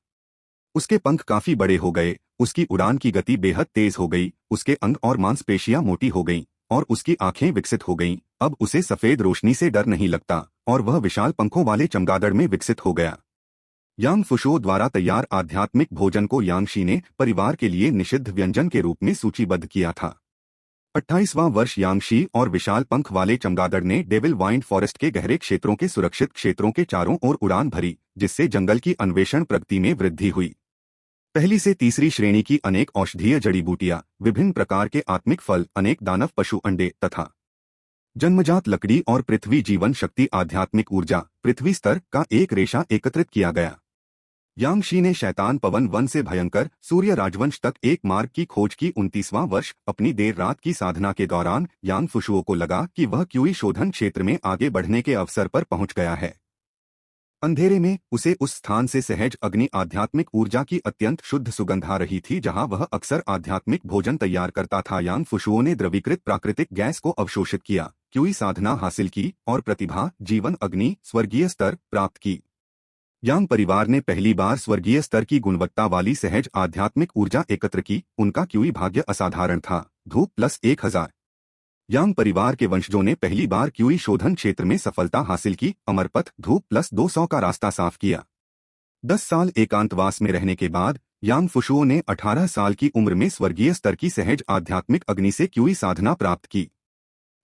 उसके पंख काफी बड़े हो गए, उसकी उड़ान की गति बेहद तेज हो गई, उसके अंग और मांसपेशियां मोटी हो गईं और उसकी आंखें विकसित हो गईं। अब उसे सफेद रोशनी से डर नहीं लगता और वह विशाल पंखों वाले चमगादड़ में विकसित हो गया। यांग फुशुओ द्वारा तैयार आध्यात्मिक भोजन को यांगशी ने परिवार के लिए निषिद्ध व्यंजन के रूप में सूचीबद्ध किया था। 28वां वर्ष यांगशी और विशाल पंख वाले चमगादड़ ने डेविल वाइंड फॉरेस्ट के गहरे क्षेत्रों के सुरक्षित क्षेत्रों के चारों ओर उड़ान भरी, जिससे जंगल की अन्वेषण प्रगति में वृद्धि हुई। पहली से तीसरी श्रेणी की अनेक औषधीय जड़ी बूटियां, विभिन्न प्रकार के आत्मिक फल, अनेक दानव पशु अंडे तथा जन्मजात लकड़ी और पृथ्वी जीवन शक्ति आध्यात्मिक ऊर्जा पृथ्वी स्तर का एक रेशा एकत्रित किया गया। यांगशी ने शैतान पवन वन से भयंकर सूर्य राजवंश तक एक मार्ग की खोज की। 29वां वर्ष। अपनी देर रात की साधना के दौरान यांग फुशुओ को लगा कि वह क्यूई शोधन क्षेत्र में आगे बढ़ने के अवसर पर पहुंच गया है। अंधेरे में उसे उस स्थान से सहज अग्नि आध्यात्मिक ऊर्जा की अत्यंत शुद्ध सुगंध आ रही थी जहां वह अक्सर आध्यात्मिक भोजन तैयार करता था। यांग फुशुओ ने द्रवीकृत प्राकृतिक गैस को अवशोषित किया, क्यूई साधना हासिल की और प्रतिभा जीवन अग्नि स्वर्गीय स्तर प्राप्त की। यांग परिवार ने पहली बार स्वर्गीय स्तर की गुणवत्ता वाली सहज आध्यात्मिक ऊर्जा एकत्र की। उनका क्यूई भाग्य असाधारण था, धूप +1000। यांग परिवार के वंशजों ने पहली बार क्यूई शोधन क्षेत्र में सफलता हासिल की, अमरपथ धूप +200 का रास्ता साफ किया। 10 साल एकांतवास में रहने के बाद यांग फुशुओ ने 18 साल की उम्र में स्वर्गीय स्तर की सहज आध्यात्मिक अग्नि से क्यूई साधना प्राप्त की।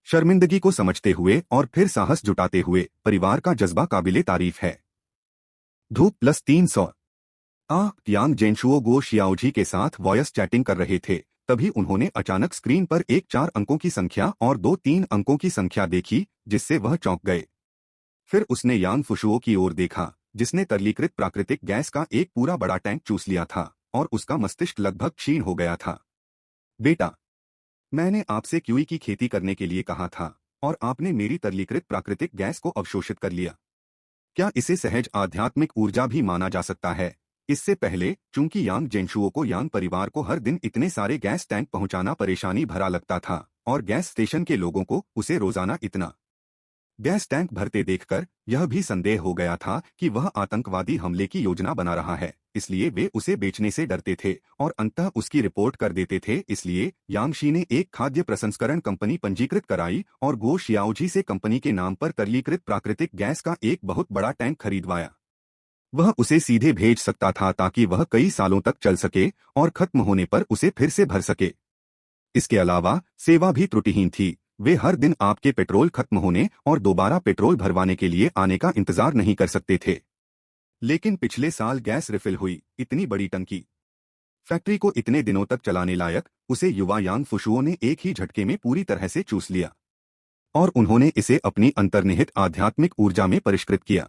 शर्मिंदगी को समझते हुए और फिर साहस जुटाते हुए परिवार का जज्बा काबिले तारीफ है। धूप +300। यांग जेनशुओ गो शियाओजी के साथ वॉयस चैटिंग कर रहे थे, तभी उन्होंने अचानक स्क्रीन पर एक 4 अंकों की संख्या और 2 3 अंकों की संख्या देखी, जिससे वह चौंक गए। फिर उसने यांग फुशुओ की ओर देखा, जिसने तरलीकृत प्राकृतिक गैस का एक पूरा बड़ा टैंक चूस लिया था और उसका मस्तिष्क लगभग क्षीण हो गया था। बेटा, मैंने आपसे क्यूई की खेती करने के लिए कहा था और आपने मेरी तरलीकृत प्राकृतिक गैस को अवशोषित कर लिया। क्या इसे सहज आध्यात्मिक ऊर्जा भी माना जा सकता है? इससे पहले, चूंकि यांग जेनशुओ को यांग परिवार को हर दिन इतने सारे गैस टैंक पहुंचाना परेशानी भरा लगता था और गैस स्टेशन के लोगों को उसे रोजाना इतना गैस टैंक भरते देखकर यह भी संदेह हो गया था कि वह आतंकवादी हमले की योजना बना रहा है, इसलिए वे उसे बेचने से डरते थे और अंततः उसकी रिपोर्ट कर देते थे। इसलिए यांगशी ने एक खाद्य प्रसंस्करण कंपनी पंजीकृत कराई और गो शियाओजी से कंपनी के नाम पर तरलीकृत प्राकृतिक गैस का एक बहुत बड़ा टैंक खरीदवाया। वह उसे सीधे भेज सकता था ताकि वह कई सालों तक चल सके और खत्म होने पर उसे फिर से भर सके। इसके अलावा सेवा भी त्रुटिहीन थी। वे हर दिन आपके पेट्रोल खत्म होने और दोबारा पेट्रोल भरवाने के लिए आने का इंतजार नहीं कर सकते थे। लेकिन पिछले साल गैस रिफिल हुई, इतनी बड़ी टंकी फैक्ट्री को इतने दिनों तक चलाने लायक, उसे युवा यांग फुशुओ ने एक ही झटके में पूरी तरह से चूस लिया और उन्होंने इसे अपनी अंतर्निहित आध्यात्मिक ऊर्जा में परिष्कृत किया।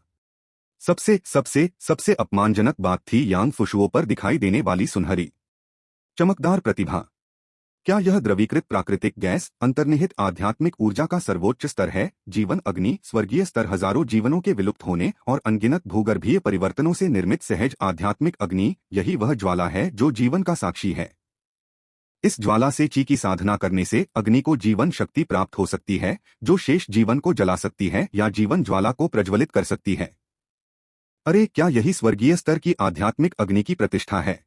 सबसे सबसे सबसे अपमानजनक बात थी यांग फुशुओ पर दिखाई देने वाली सुनहरी चमकदार प्रतिभा। क्या यह द्रवीकृत प्राकृतिक गैस अंतर्निहित आध्यात्मिक ऊर्जा का सर्वोच्च स्तर है? जीवन अग्नि स्वर्गीय स्तर हजारों जीवनों के विलुप्त होने और अनगिनत भूगर्भीय परिवर्तनों से निर्मित सहज आध्यात्मिक अग्नि, यही वह ज्वाला है जो जीवन का साक्षी है। इस ज्वाला से ची की साधना करने से अग्नि को जीवन शक्ति प्राप्त हो सकती है, जो शेष जीवन को जला सकती है या जीवन ज्वाला को प्रज्वलित कर सकती है। अरे, क्या यही स्वर्गीय स्तर की आध्यात्मिक अग्नि की प्रतिष्ठा है?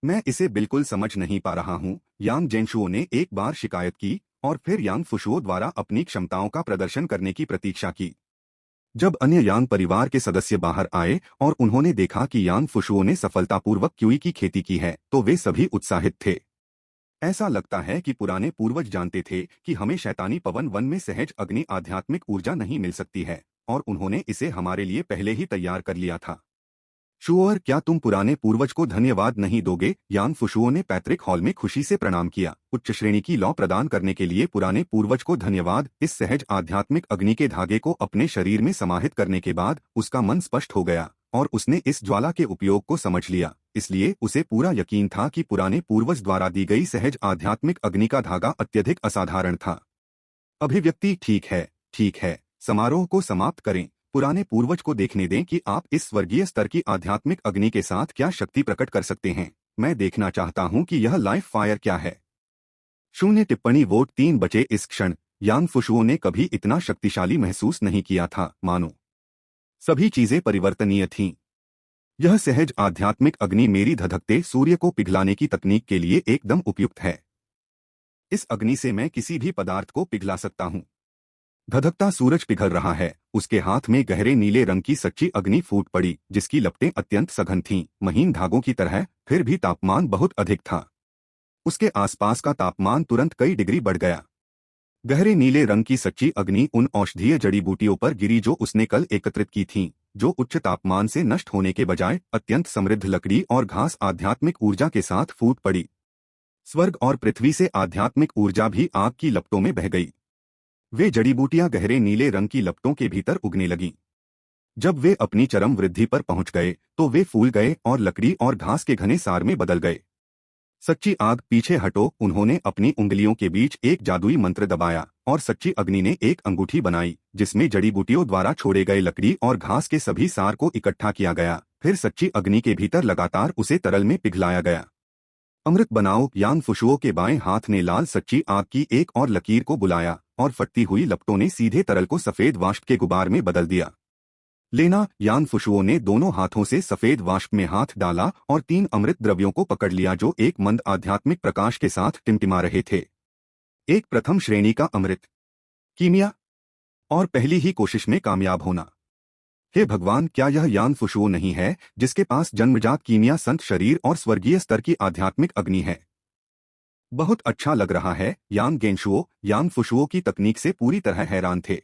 मैं इसे बिल्कुल समझ नहीं पा रहा हूँ। यांग जेनशुओ ने एक बार शिकायत की और फिर यांग फुशुओ द्वारा अपनी क्षमताओं का प्रदर्शन करने की प्रतीक्षा की। जब अन्य यांग परिवार के सदस्य बाहर आए और उन्होंने देखा कि यांग फुशुओ ने सफलतापूर्वक क्यूई की खेती की है, तो वे सभी उत्साहित थे। ऐसा लगता है कि पुराने पूर्वज जानते थे कि हमें शैतानी पवन वन में सहज अग्नि आध्यात्मिक ऊर्जा नहीं मिल सकती है और उन्होंने इसे हमारे लिए पहले ही तैयार कर लिया था। शुओर, क्या तुम पुराने पूर्वज को धन्यवाद नहीं दोगे? यांग फुशुओ ने पैतृक हॉल में खुशी से प्रणाम किया। उच्च श्रेणी की लौ प्रदान करने के लिए पुराने पूर्वज को धन्यवाद। इस सहज आध्यात्मिक अग्नि के धागे को अपने शरीर में समाहित करने के बाद उसका मन स्पष्ट हो गया और उसने इस ज्वाला के उपयोग को समझ लिया। इसलिए उसे पूरा यकीन था कि पुराने पूर्वज द्वारा दी गई सहज आध्यात्मिक अग्नि का धागा अत्यधिक असाधारण था। अभिव्यक्ति ठीक है, समारोह को समाप्त करें। पुराने पूर्वज को देखने दें कि आप इस स्वर्गीय स्तर की आध्यात्मिक अग्नि के साथ क्या शक्ति प्रकट कर सकते हैं। मैं देखना चाहता हूं कि यह लाइफ फायर क्या है। 0 टिप्पणी वोट 3 बचे। इस क्षण यांग फुशुओ ने कभी इतना शक्तिशाली महसूस नहीं किया था, मानो सभी चीजें परिवर्तनीय थीं। यह सहज आध्यात्मिक अग्नि मेरी धधकते सूर्य को पिघलाने की तकनीक के लिए एकदम उपयुक्त है। इस अग्नि से मैं किसी भी पदार्थ को पिघला सकता हूं। धधकता सूरज पिघल रहा है। उसके हाथ में गहरे नीले रंग की सच्ची अग्नि फूट पड़ी, जिसकी लपटें अत्यंत सघन थीं, महीन धागों की तरह। फिर भी तापमान बहुत अधिक था। उसके आसपास का तापमान तुरंत कई डिग्री बढ़ गया। गहरे नीले रंग की सच्ची अग्नि उन औषधीय जड़ी बूटियों पर गिरी जो उसने कल एकत्रित की थीं, जो उच्च तापमान से नष्ट होने के बजाय अत्यंत समृद्ध लकड़ी और घास आध्यात्मिक ऊर्जा के साथ फूट पड़ी। स्वर्ग और पृथ्वी से आध्यात्मिक ऊर्जा भी आग की लपटों में बह गई। वे जड़ी बूटियां गहरे नीले रंग की लपटों के भीतर उगने लगीं। जब वे अपनी चरम वृद्धि पर पहुंच गए तो वे फूल गए और लकड़ी और घास के घने सार में बदल गए। सच्ची आग, पीछे हटो। उन्होंने अपनी उंगलियों के बीच एक जादुई मंत्र दबाया और सच्ची अग्नि ने एक अंगूठी बनाई जिसमें जड़ी बूटियों द्वारा छोड़े गए लकड़ी और घास के सभी सार को इकट्ठा किया गया। फिर सच्ची अग्नि के भीतर लगातार उसे तरल में पिघलाया गया। अमृत बनाओ। यान फुशुओ के बाएं हाथ ने लाल सच्ची आग की एक और लकीर को बुलाया और फटती हुई लपटों ने सीधे तरल को सफेद वाष्प के गुबार में बदल दिया। लेना। यान फुशुओ ने दोनों हाथों से सफेद वाष्प में हाथ डाला और 3 अमृत द्रव्यों को पकड़ लिया जो एक मंद आध्यात्मिक प्रकाश के साथ टिमटिमा रहे थे। एक प्रथम श्रेणी का अमृत, कीमिया, और पहली ही कोशिश में कामयाब होना। हे भगवान, क्या यह यान फुशुओ नहीं है जिसके पास जन्मजात कीमिया, संत शरीर और स्वर्गीय स्तर की आध्यात्मिक अग्नि है? बहुत अच्छा लग रहा है। यान गेंशुओ यान फुशुओ की तकनीक से पूरी तरह हैरान थे।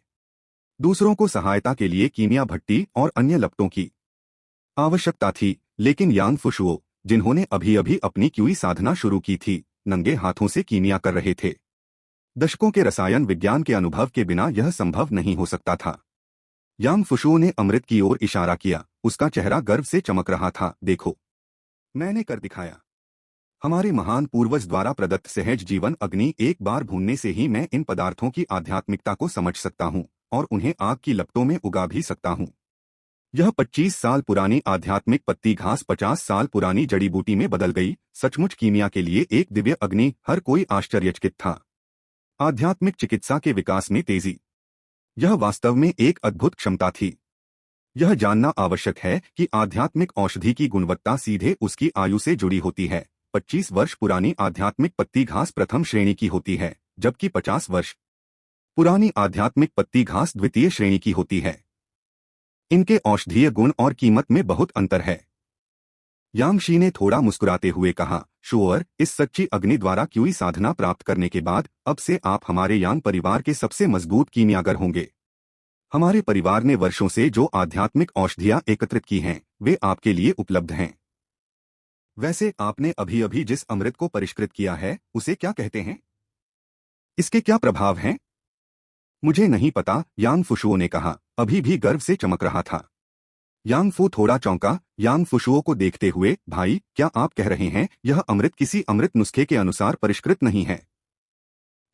दूसरों को सहायता के लिए कीमिया भट्टी और अन्य लपटों की आवश्यकता थी, लेकिन यान फुशुओ, जिन्होंने अभी अभी अपनी क्यूई साधना शुरू की थी, नंगे हाथों से कीमिया कर रहे थे। दशकों के रसायन विज्ञान के अनुभव के बिना यह संभव नहीं हो सकता था। यान फुशुओ ने अमृत की ओर इशारा किया। उसका चेहरा गर्व से चमक रहा था। देखो, मैंने कर दिखाया। हमारे महान पूर्वज द्वारा प्रदत्त सहज जीवन अग्नि, एक बार भूनने से ही मैं इन पदार्थों की आध्यात्मिकता को समझ सकता हूँ और उन्हें आग की लपटों में उगा भी सकता हूँ। यह 25 साल पुरानी आध्यात्मिक पत्ती घास 50 साल पुरानी जड़ी बूटी में बदल गई। सचमुच कीमिया के लिए एक दिव्य अग्नि। हर कोई आश्चर्यचकित था। आध्यात्मिक चिकित्सा के विकास में तेजी, यह वास्तव में एक अद्भुत क्षमता थी। यह जानना आवश्यक है कि आध्यात्मिक औषधि की गुणवत्ता सीधे उसकी आयु से जुड़ी होती है। 25 वर्ष पुरानी आध्यात्मिक पत्ती घास प्रथम श्रेणी की होती है, जबकि 50 वर्ष पुरानी आध्यात्मिक पत्ती घास द्वितीय श्रेणी की होती है। इनके औषधीय गुण और कीमत में बहुत अंतर है। यांगशी ने थोड़ा मुस्कुराते हुए कहा, शुअर, इस सच्ची अग्नि द्वारा क्यूई साधना प्राप्त करने के बाद अब से आप हमारे यांग परिवार के सबसे मजबूत कीमियागर होंगे। हमारे परिवार ने वर्षों से जो आध्यात्मिक औषधियां एकत्रित की हैं, वे आपके लिए उपलब्ध हैं। वैसे आपने अभी अभी जिस अमृत को परिष्कृत किया है, उसे क्या कहते हैं? इसके क्या प्रभाव हैं? मुझे नहीं पता, यांग फुशुओ ने कहा, अभी भी गर्व से चमक रहा था। यांग फू थोड़ा चौंका। यांग फुशुओ को देखते हुए, भाई, क्या आप कह रहे हैं यह अमृत किसी अमृत नुस्खे के अनुसार परिष्कृत नहीं है?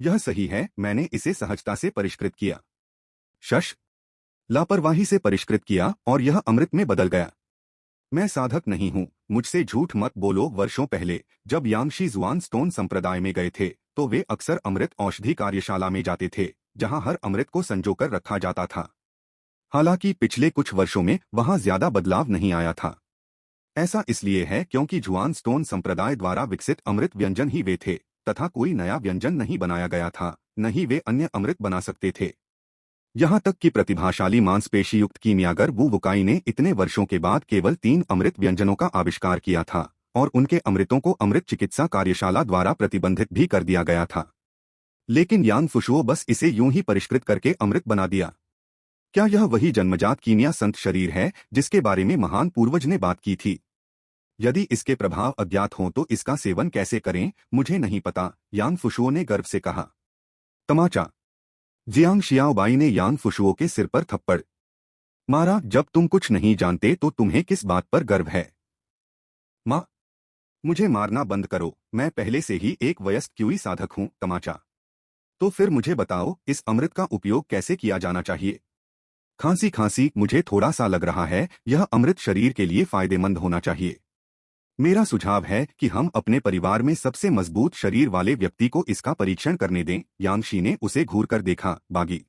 यह सही है, मैंने इसे सहजता से परिष्कृत किया। शश, लापरवाही से परिष्कृत किया और यह अमृत में बदल गया। मैं साधक नहीं हूँ, मुझसे झूठ मत बोलो। वर्षों पहले जब यांगशी जुआन स्टोन संप्रदाय में गए थे तो वे अक्सर अमृत औषधि कार्यशाला में जाते थे, जहाँ हर अमृत को संजोकर रखा जाता था। हालांकि पिछले कुछ वर्षों में वहां ज्यादा बदलाव नहीं आया था। ऐसा इसलिए है क्योंकि जुआन स्टोन संप्रदाय द्वारा विकसित अमृत व्यंजन ही वे थे तथा कोई नया व्यंजन नहीं बनाया गया था, न ही वे अन्य अमृत बना सकते थे। यहाँ तक कि प्रतिभाशाली मांसपेशीयुक्त कीमियागर वू वुकाई ने इतने वर्षों के बाद केवल 3 अमृत व्यंजनों का आविष्कार किया था और उनके अमृतों को अमृत चिकित्सा कार्यशाला द्वारा प्रतिबंधित भी कर दिया गया था। लेकिन यांग फुशुओ बस इसे यूं ही परिष्कृत करके अमृत बना दिया। क्या यह वही जन्मजात कीमिया संत शरीर है जिसके बारे में महान पूर्वज ने बात की थी? यदि इसके प्रभाव अज्ञात हों तो इसका सेवन कैसे करें, मुझे नहीं पता, यांग फुशुओ ने गर्व से कहा। तमाचा। जियांग शियाओबाई ने यांग फुशुओ के सिर पर थप्पड़ मारा। जब तुम कुछ नहीं जानते तो तुम्हें किस बात पर गर्व है? माँ, मुझे मारना बंद करो, मैं पहले से ही एक वयस्क क्यूई साधक हूँ। तमाचा। तो फिर मुझे बताओ, इस अमृत का उपयोग कैसे किया जाना चाहिए? खांसी खांसी, मुझे थोड़ा सा लग रहा है यह अमृत शरीर के लिए फायदेमंद होना चाहिए। मेरा सुझाव है कि हम अपने परिवार में सबसे मजबूत शरीर वाले व्यक्ति को इसका परीक्षण करने दें। यांगशी ने उसे घूरकर देखा। बागी,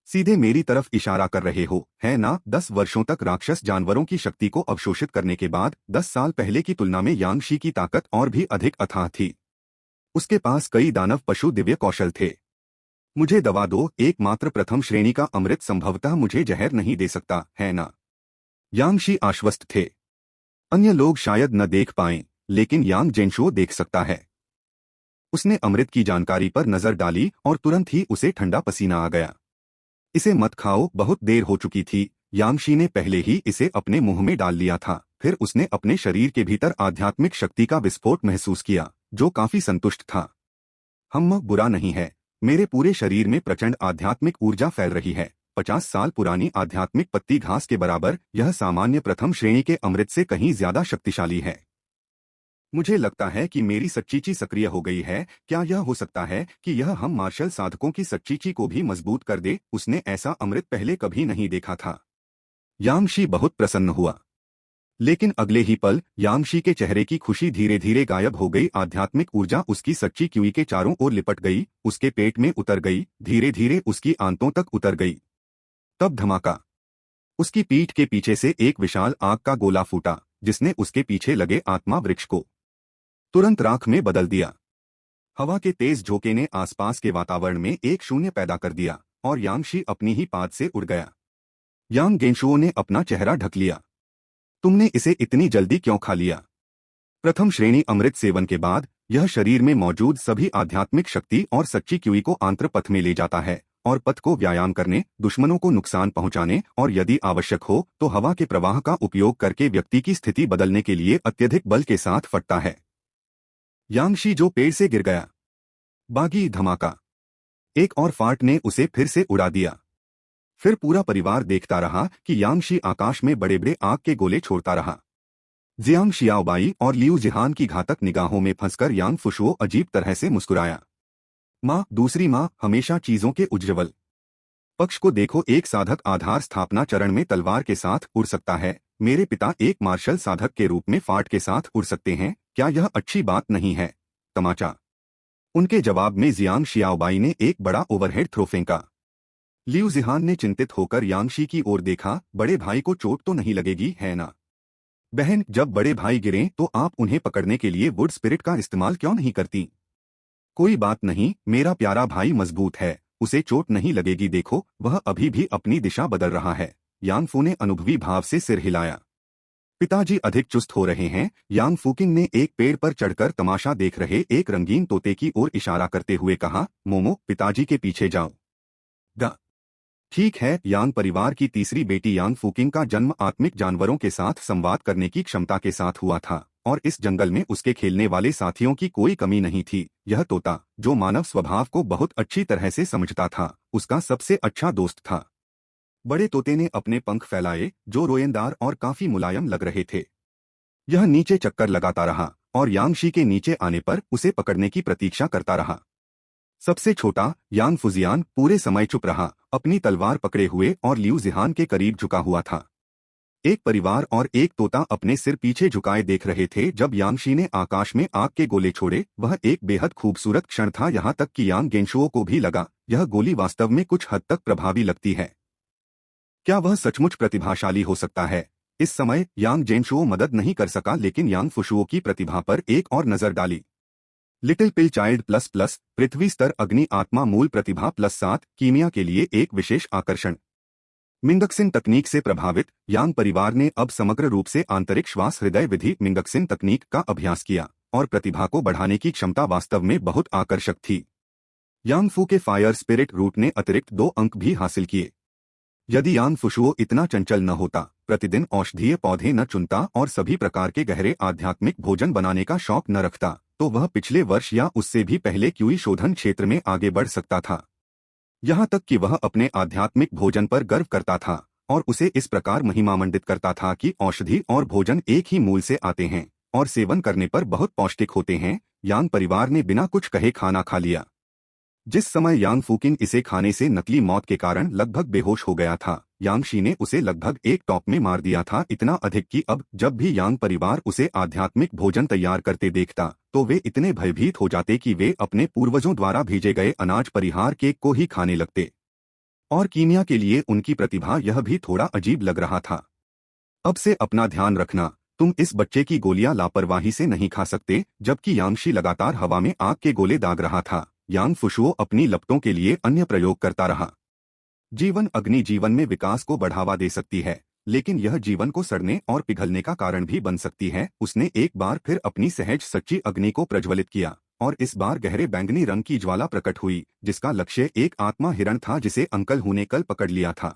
सीधे मेरी तरफ इशारा कर रहे हो, है ना? 10 वर्षों तक राक्षस जानवरों की शक्ति को अवशोषित करने के बाद 10 साल पहले की तुलना में यांगशी की ताकत और भी अधिक अथाह थी। उसके पास कई दानव पशु दिव्य कौशल थे। मुझे दवा दो, एकमात्र प्रथम श्रेणी का अमृत संभवतः मुझे जहर नहीं दे सकता, है ना? यांगशी आश्वस्त थे। अन्य लोग शायद न देख पाएं, लेकिन यांग जेंशुओ देख सकता है। उसने अमृत की जानकारी पर नजर डाली और तुरंत ही उसे ठंडा पसीना आ गया। इसे मत खाओ, बहुत देर हो चुकी थी। यांगशी ने पहले ही इसे अपने मुंह में डाल लिया था। फिर उसने अपने शरीर के भीतर आध्यात्मिक शक्ति का विस्फोट महसूस किया, जो काफी संतुष्ट था। बुरा नहीं है, मेरे पूरे शरीर में प्रचंड आध्यात्मिक ऊर्जा फैल रही है। 50 साल पुरानी आध्यात्मिक पत्ती घास के बराबर यह सामान्य प्रथम श्रेणी के अमृत से कहीं ज्यादा शक्तिशाली है। मुझे लगता है कि मेरी सच्चीची सक्रिय हो गई है। क्या यह हो सकता है कि यह हम मार्शल साधकों की सच्चीची को भी मजबूत कर दे? उसने ऐसा अमृत पहले कभी नहीं देखा था। यांगशी बहुत प्रसन्न हुआ। लेकिन अगले ही पल यांगशी के चेहरे की खुशी धीरे धीरे गायब हो गई। आध्यात्मिक ऊर्जा उसकी सच्ची क्यूई के चारों ओर लिपट गई, उसके पेट में उतर गई, धीरे धीरे उसकी आंतों तक उतर गई। तब धमाका! उसकी पीठ के पीछे से एक विशाल आग का गोला फूटा, जिसने उसके पीछे लगे आत्मा वृक्ष को तुरंत राख में बदल दिया। हवा के तेज झोंके ने आसपास के वातावरण में एक शून्य पैदा कर दिया और यांगशी अपनी ही पाद से उड़ गया। यांग गेंशुओ ने अपना चेहरा ढक लिया। तुमने इसे इतनी जल्दी क्यों खा लिया? प्रथम श्रेणी अमृत सेवन के बाद यह शरीर में मौजूद सभी आध्यात्मिक शक्ति और सच्ची क्यूई को आंत्र पथ में ले जाता है और पथ को व्यायाम करने, दुश्मनों को नुकसान पहुंचाने और यदि आवश्यक हो तो हवा के प्रवाह का उपयोग करके व्यक्ति की स्थिति बदलने के लिए अत्यधिक बल के साथ फटता है। यांगशी जो पेड़ से गिर गया। बागी धमाका! एक और फाट ने उसे फिर से उड़ा दिया। फिर पूरा परिवार देखता रहा कि यांगशी आकाश में बड़े बड़े आग के गोले छोड़ता रहा। जियांग शियाओबाई और लियू जिहान की घातक निगाहों में फंसकर यांग फुशुओ अजीब तरह से मुस्कुराया। माँ, दूसरी माँ, हमेशा चीजों के उज्ज्वल पक्ष को देखो। एक साधक आधार स्थापना चरण में तलवार के साथ उड़ सकता है। मेरे पिता एक मार्शल साधक के रूप में फाट के साथ उड़ सकते हैं। क्या यह अच्छी बात नहीं है? तमाचा! उनके जवाब में जियांग शियाओबाई ने एक बड़ा ओवरहेड थ्रो फेंका। लियू जिहान ने चिंतित होकर यांगशी की ओर देखा। बड़े भाई को चोट तो नहीं लगेगी, है ना? बहन, जब बड़े भाई गिरें तो आप उन्हें पकड़ने के लिए वुड स्पिरिट का इस्तेमाल क्यों नहीं करती? कोई बात नहीं, मेरा प्यारा भाई मजबूत है, उसे चोट नहीं लगेगी। देखो, वह अभी भी अपनी दिशा बदल रहा है। यांगफू ने अनुभवी भाव से सिर हिलाया। पिताजी अधिक चुस्त हो रहे हैं। यांग फूकिंग ने एक पेड़ पर चढ़कर तमाशा देख रहे एक रंगीन तोते की ओर इशारा करते हुए कहा। मोमो, पिताजी के पीछे जाओ। द ठीक है। यांग परिवार की तीसरी बेटी यांग फूकिंग का जन्म आत्मिक जानवरों के साथ संवाद करने की क्षमता के साथ हुआ था और इस जंगल में उसके खेलने वाले साथियों की कोई कमी नहीं थी। यह तोता, जो मानव स्वभाव को बहुत अच्छी तरह से समझता था, उसका सबसे अच्छा दोस्त था। बड़े तोते ने अपने पंख फैलाए, जो रोएंदार और काफी मुलायम लग रहे थे। यह नीचे चक्कर लगाता रहा और यांगशी के नीचे आने पर उसे पकड़ने की प्रतीक्षा करता रहा। सबसे छोटा यांग फुजियान पूरे समय चुप रहा, अपनी तलवार पकड़े हुए और लियू जिहान के करीब झुका हुआ था। एक परिवार और एक तोता अपने सिर पीछे झुकाए देख रहे थे जब यांगशी ने आकाश में आग के गोले छोड़े। वह एक बेहद खूबसूरत क्षण था, यहाँ तक कि यांग गेंशुओ को भी लगा यह गोली वास्तव में कुछ हद तक प्रभावी लगती है। क्या वह सचमुच प्रतिभाशाली हो सकता है? इस समय यांग जेनशुओ मदद नहीं कर सका, लेकिन यांग फुशुओ की प्रतिभा पर एक और नजर डाली। लिटिल पिल चाइल्ड प्लस प्लस पृथ्वी स्तर अग्नि आत्मा मूल प्रतिभा +7 कीमिया के लिए एक विशेष आकर्षण। मिंगक्सिन तकनीक से प्रभावित यांग परिवार ने अब समग्र रूप से आंतरिक श्वास हृदय विधि मिंगक्सिन तकनीक का अभ्यास किया और प्रतिभा को बढ़ाने की क्षमता वास्तव में बहुत आकर्षक थी। यांगफू के फायर स्पिरिट रूट ने अतिरिक्त 2 अंक भी हासिल किए। यदि यांग फुशुओ इतना चंचल न होता, प्रतिदिन औषधीय पौधे न चुनता और सभी प्रकार के गहरे आध्यात्मिक भोजन बनाने का शौक न रखता, तो वह पिछले वर्ष या उससे भी पहले क्यूई शोधन क्षेत्र में आगे बढ़ सकता था। यहाँ तक कि वह अपने आध्यात्मिक भोजन पर गर्व करता था और उसे इस प्रकार महिमामंडित करता था कि औषधि और भोजन एक ही मूल से आते हैं और सेवन करने पर बहुत पौष्टिक होते हैं। यांग परिवार ने बिना कुछ कहे खाना खा लिया। जिस समय यांग फूकिंग इसे खाने से नकली मौत के कारण लगभग बेहोश हो गया था, यांगशी ने उसे लगभग एक टॉप में मार दिया था। इतना अधिक कि अब जब भी यांग परिवार उसे आध्यात्मिक भोजन तैयार करते देखता तो वे इतने भयभीत हो जाते कि वे अपने पूर्वजों द्वारा भेजे गए अनाज परिहार केक को ही खाने लगते। और कीमिया के लिए उनकी प्रतिभा यह भी थोड़ा अजीब लग रहा था। अब से अपना ध्यान रखना, तुम इस बच्चे की गोलियां लापरवाही से नहीं खा सकते। जबकि यांगशी लगातार हवा में आग के गोले दाग रहा था, यांग फुशुओ अपनी लपटों के लिए अन्य प्रयोग करता रहा। जीवन अग्नि जीवन में विकास को बढ़ावा दे सकती है, लेकिन यह जीवन को सड़ने और पिघलने का कारण भी बन सकती है। उसने एक बार फिर अपनी सहज सच्ची अग्नि को प्रज्वलित किया और इस बार गहरे बैंगनी रंग की ज्वाला प्रकट हुई, जिसका लक्ष्य एक आत्मा हिरण था जिसे अंकल हु ने कल पकड़ लिया था।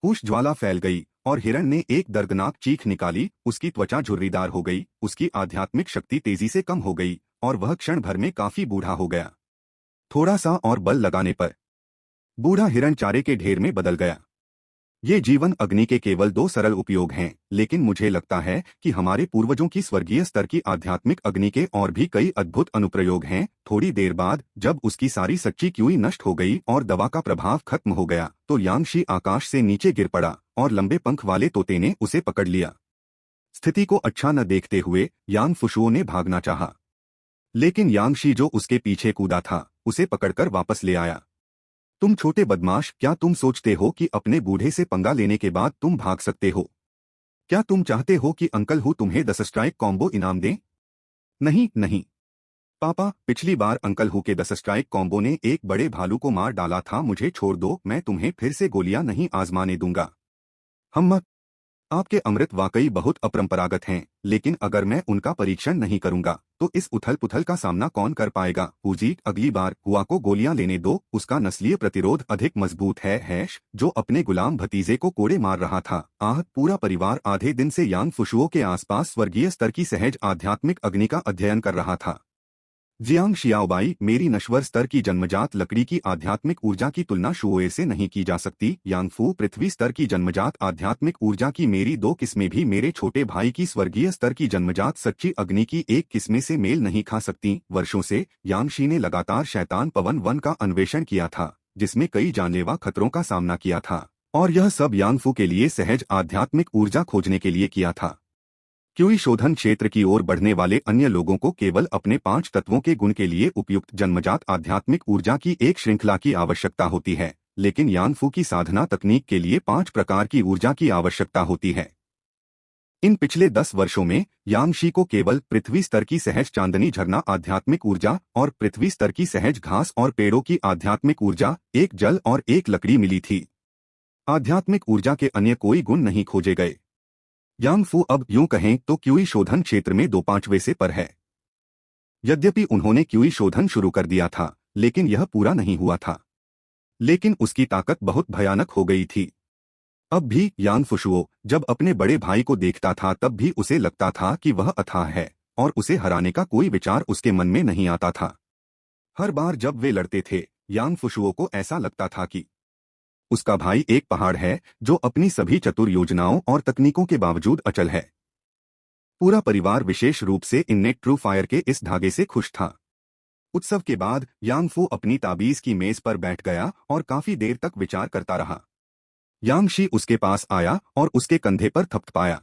उस ज्वाला फैल गई और हिरण ने एक दर्दनाक चीख निकाली। उसकी त्वचा झुर्रीदार हो गई, उसकी आध्यात्मिक शक्ति तेजी से कम हो गई और वह क्षण भर में काफी बूढ़ा हो गया। थोड़ा सा और बल लगाने पर बूढ़ा हिरण चारे के ढेर में बदल गया। ये जीवन अग्नि के केवल दो सरल उपयोग हैं, लेकिन मुझे लगता है कि हमारे पूर्वजों की स्वर्गीय स्तर की आध्यात्मिक अग्नि के और भी कई अद्भुत अनुप्रयोग हैं। थोड़ी देर बाद जब उसकी सारी सच्ची क्यूई नष्ट हो गई और दवा का प्रभाव खत्म हो गया, तो यांगशी आकाश से नीचे गिर पड़ा और लंबे पंख वाले तोते ने उसे पकड़ लिया। स्थिति को अच्छा न देखते हुए यांग फुशुओ ने भागना चाहा, लेकिन यांगशी जो उसके पीछे कूदा था उसे पकड़कर वापस ले आया। तुम छोटे बदमाश, क्या तुम सोचते हो कि अपने बूढ़े से पंगा लेने के बाद तुम भाग सकते हो? क्या तुम चाहते हो कि अंकल हु तुम्हें 10 स्ट्राइक कॉम्बो इनाम दें? नहीं नहीं पापा, पिछली बार अंकल हु के 10 स्ट्राइक कॉम्बो ने एक बड़े भालू को मार डाला था। मुझे छोड़ दो, मैं तुम्हें फिर से गोलियां नहीं आजमाने दूंगा। हम आपके अमृत वाकई बहुत अपरंपरागत हैं, लेकिन अगर मैं उनका परीक्षण नहीं करूंगा तो इस उथल पुथल का सामना कौन कर पाएगा? पूजी, अगली बार हुआ को गोलियां लेने दो, उसका नस्लीय प्रतिरोध अधिक मजबूत है। हैश जो अपने गुलाम भतीजे को कोड़े मार रहा था। पूरा परिवार आधे दिन से यांग फुशुओ के आसपास स्वर्गीय स्तर की सहज आध्यात्मिक अग्नि का अध्ययन कर रहा था। जियांग शियाओबाई, मेरी नश्वर स्तर की जन्मजात लकड़ी की आध्यात्मिक ऊर्जा की तुलना शुओए से नहीं की जा सकती। यांगफू, पृथ्वी स्तर की जन्मजात आध्यात्मिक ऊर्जा की मेरी दो किस्में भी मेरे छोटे भाई की स्वर्गीय स्तर की जन्मजात सच्ची अग्नि की एक किस्में से मेल नहीं खा सकती। वर्षों से यांगशी ने लगातार शैतान पवन वन का अन्वेषण किया था, जिसमें कई जानलेवा खतरों का सामना किया था, और यह सब यांगफू के लिए सहज आध्यात्मिक ऊर्जा खोजने के लिए किया था। क्यूई शोधन क्षेत्र की ओर बढ़ने वाले अन्य लोगों को केवल अपने 5 तत्वों के गुण के लिए उपयुक्त जन्मजात आध्यात्मिक ऊर्जा की एक श्रृंखला की आवश्यकता होती है, लेकिन यांगफू की साधना तकनीक के लिए 5 प्रकार की ऊर्जा की आवश्यकता होती है। इन पिछले 10 वर्षों में यांगशी को केवल पृथ्वी स्तर की सहज चांदनी झरना आध्यात्मिक ऊर्जा और पृथ्वी स्तर की सहज घास और पेड़ों की आध्यात्मिक ऊर्जा, एक जल और एक लकड़ी मिली थी। आध्यात्मिक ऊर्जा के अन्य कोई गुण नहीं खोजे गए। यांगफू अब यूं कहें तो क्यूई शोधन क्षेत्र में 2/5 से पर है। यद्यपि उन्होंने क्यूई शोधन शुरू कर दिया था, लेकिन यह पूरा नहीं हुआ था। लेकिन उसकी ताकत बहुत भयानक हो गई थी। अब भी यांग फुशुओ जब अपने बड़े भाई को देखता था तब भी उसे लगता था कि वह अथाह है और उसे हराने का कोई विचार उसके मन में नहीं आता था। हर बार जब वे लड़ते थे, यांग फुशुओ को ऐसा लगता था कि उसका भाई एक पहाड़ है जो अपनी सभी चतुर योजनाओं और तकनीकों के बावजूद अचल है। पूरा परिवार विशेष रूप से इननेट ट्रू फायर के इस धागे से खुश था। उत्सव के बाद यांगफू अपनी ताबीज की मेज पर बैठ गया और काफी देर तक विचार करता रहा। यांगशी उसके पास आया और उसके कंधे पर थपथपाया।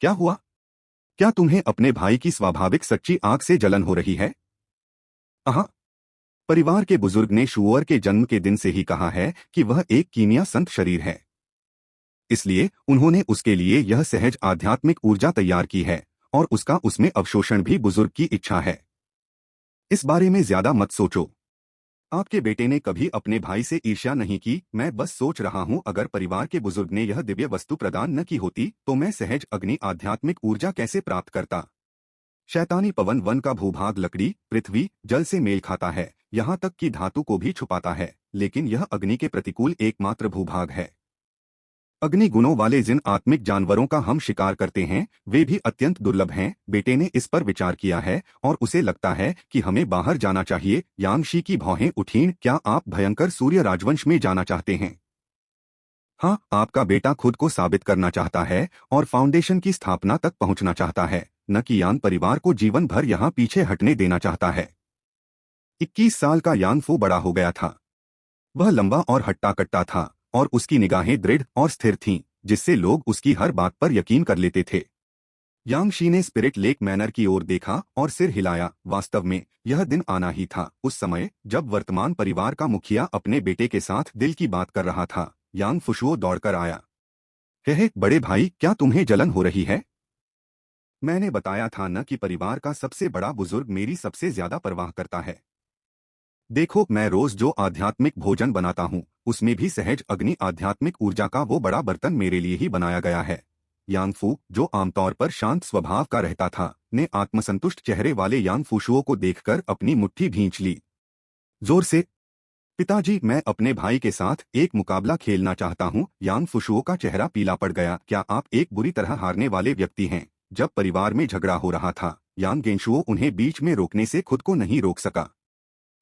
क्या हुआ? क्या तुम्हें अपने भाई की स्वाभाविक सच्ची आग से जलन हो रही है? आहा, परिवार के बुजुर्ग ने शुओर के जन्म के दिन से ही कहा है कि वह एक कीमिया संत शरीर है, इसलिए उन्होंने उसके लिए यह सहज आध्यात्मिक ऊर्जा तैयार की है और उसका उसमें अवशोषण भी बुजुर्ग की इच्छा है। इस बारे में ज्यादा मत सोचो। आपके बेटे ने कभी अपने भाई से ईर्ष्या नहीं की। मैं बस सोच रहा हूं, अगर परिवार के बुजुर्ग ने यह दिव्य वस्तु प्रदान न की होती तो मैं सहज अग्नि आध्यात्मिक ऊर्जा कैसे प्राप्त करता? शैतानी पवन वन का भूभाग लकड़ी, पृथ्वी, जल से मेल खाता है, यहाँ तक कि धातु को भी छुपाता है, लेकिन यह अग्नि के प्रतिकूल एकमात्र भूभाग है। अग्नि गुणों वाले जिन आत्मिक जानवरों का हम शिकार करते हैं वे भी अत्यंत दुर्लभ हैं। बेटे ने इस पर विचार किया है और उसे लगता है कि हमें बाहर जाना चाहिए। यांगशी की भौहें उठीं। क्या आप भयंकर सूर्य राजवंश में जाना चाहते हैं? हाँ, आपका बेटा खुद को साबित करना चाहता है और फाउंडेशन की स्थापना तक पहुंचना चाहता है, न कि यांग परिवार को जीवन भर यहाँ पीछे हटने देना चाहता है। 21 साल का यांगफू बड़ा हो गया था। वह लंबा और हट्टा कट्टा था और उसकी निगाहें दृढ़ और स्थिर थीं, जिससे लोग उसकी हर बात पर यकीन कर लेते थे। यांगशी ने स्पिरिट लेक मैनर की ओर देखा और सिर हिलाया। वास्तव में यह दिन आना ही था, उस समय जब वर्तमान परिवार का मुखिया अपने बेटे के साथ दिल की बात कर रहा था। यांग फुशुओ दौड़कर आया। हे बड़े भाई, क्या तुम्हें जलन हो रही है? मैंने बताया था न कि परिवार का सबसे बड़ा बुजुर्ग मेरी सबसे ज्यादा परवाह करता है। देखो, मैं रोज जो आध्यात्मिक भोजन बनाता हूँ उसमें भी सहज अग्नि आध्यात्मिक ऊर्जा का वो बड़ा बर्तन मेरे लिए ही बनाया गया है। यांगफू, जो आमतौर पर शांत स्वभाव का रहता था, ने आत्मसंतुष्ट चेहरे वाले यांग फुशुओ को देखकर अपनी मुट्ठी भींच ली। जोर से, पिताजी, मैं अपने भाई के साथ एक मुकाबला खेलना चाहता हूँ। यांग फुशुओ का चेहरा पीला पड़ गया। क्या आप एक बुरी तरह हारने वाले व्यक्ति हैं? जब परिवार में झगड़ा हो रहा था, यांग गेंशुओ उन्हें बीच में रोकने से खुद को नहीं रोक सका।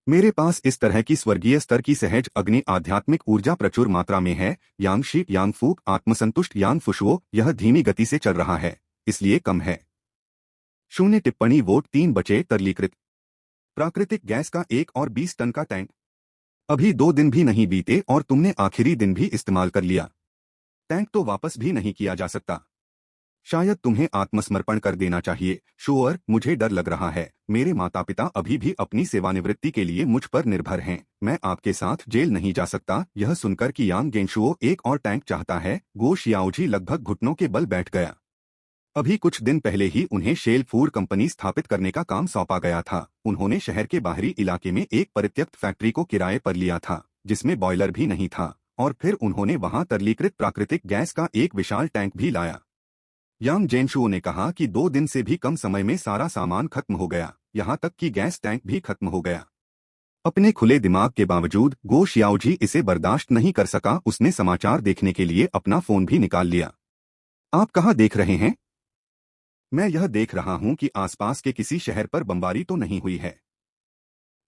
मेरे पास इस तरह की स्वर्गीय स्तर की सहज अग्नि आध्यात्मिक ऊर्जा प्रचुर मात्रा में है। यांग शी यांग फूक आत्मसंतुष्ट यांग फुशुओ, यह धीमी गति से चल रहा है, इसलिए कम है। 0 टिप्पणी वोट 3 बचे तरलीकृत प्राकृतिक गैस का 1 और 20 टन का टैंक। अभी 2 दिन भी नहीं बीते और तुमने आखिरी दिन भी इस्तेमाल कर लिया। टैंक तो वापस भी नहीं किया जा सकता। शायद तुम्हें आत्मसमर्पण कर देना चाहिए। शोअर, मुझे डर लग रहा है। मेरे माता पिता अभी भी अपनी सेवानिवृत्ति के लिए मुझ पर निर्भर हैं। मैं आपके साथ जेल नहीं जा सकता। यह सुनकर कि यांग गेंशुओ एक और टैंक चाहता है, गो शियाओजी लगभग घुटनों के बल बैठ गया। अभी कुछ दिन पहले ही उन्हें शेल फूड कंपनी स्थापित करने का काम सौंपा गया था। उन्होंने शहर के बाहरी इलाके में एक परित्यक्त फैक्ट्री को किराए पर लिया था, जिसमें बॉयलर भी नहीं था, और फिर उन्होंने वहां तरलीकृत प्राकृतिक गैस का एक विशाल टैंक भी लाया। यांग जेनशुओ ने कहा कि 2 दिन से भी कम समय में सारा सामान खत्म हो गया, यहाँ तक कि गैस टैंक भी खत्म हो गया। अपने खुले दिमाग के बावजूद गो शियाओजी इसे बर्दाश्त नहीं कर सका। उसने समाचार देखने के लिए अपना फोन भी निकाल लिया। आप कहाँ देख रहे हैं? मैं यह देख रहा हूं कि आसपास के किसी शहर पर बमबारी तो नहीं हुई है।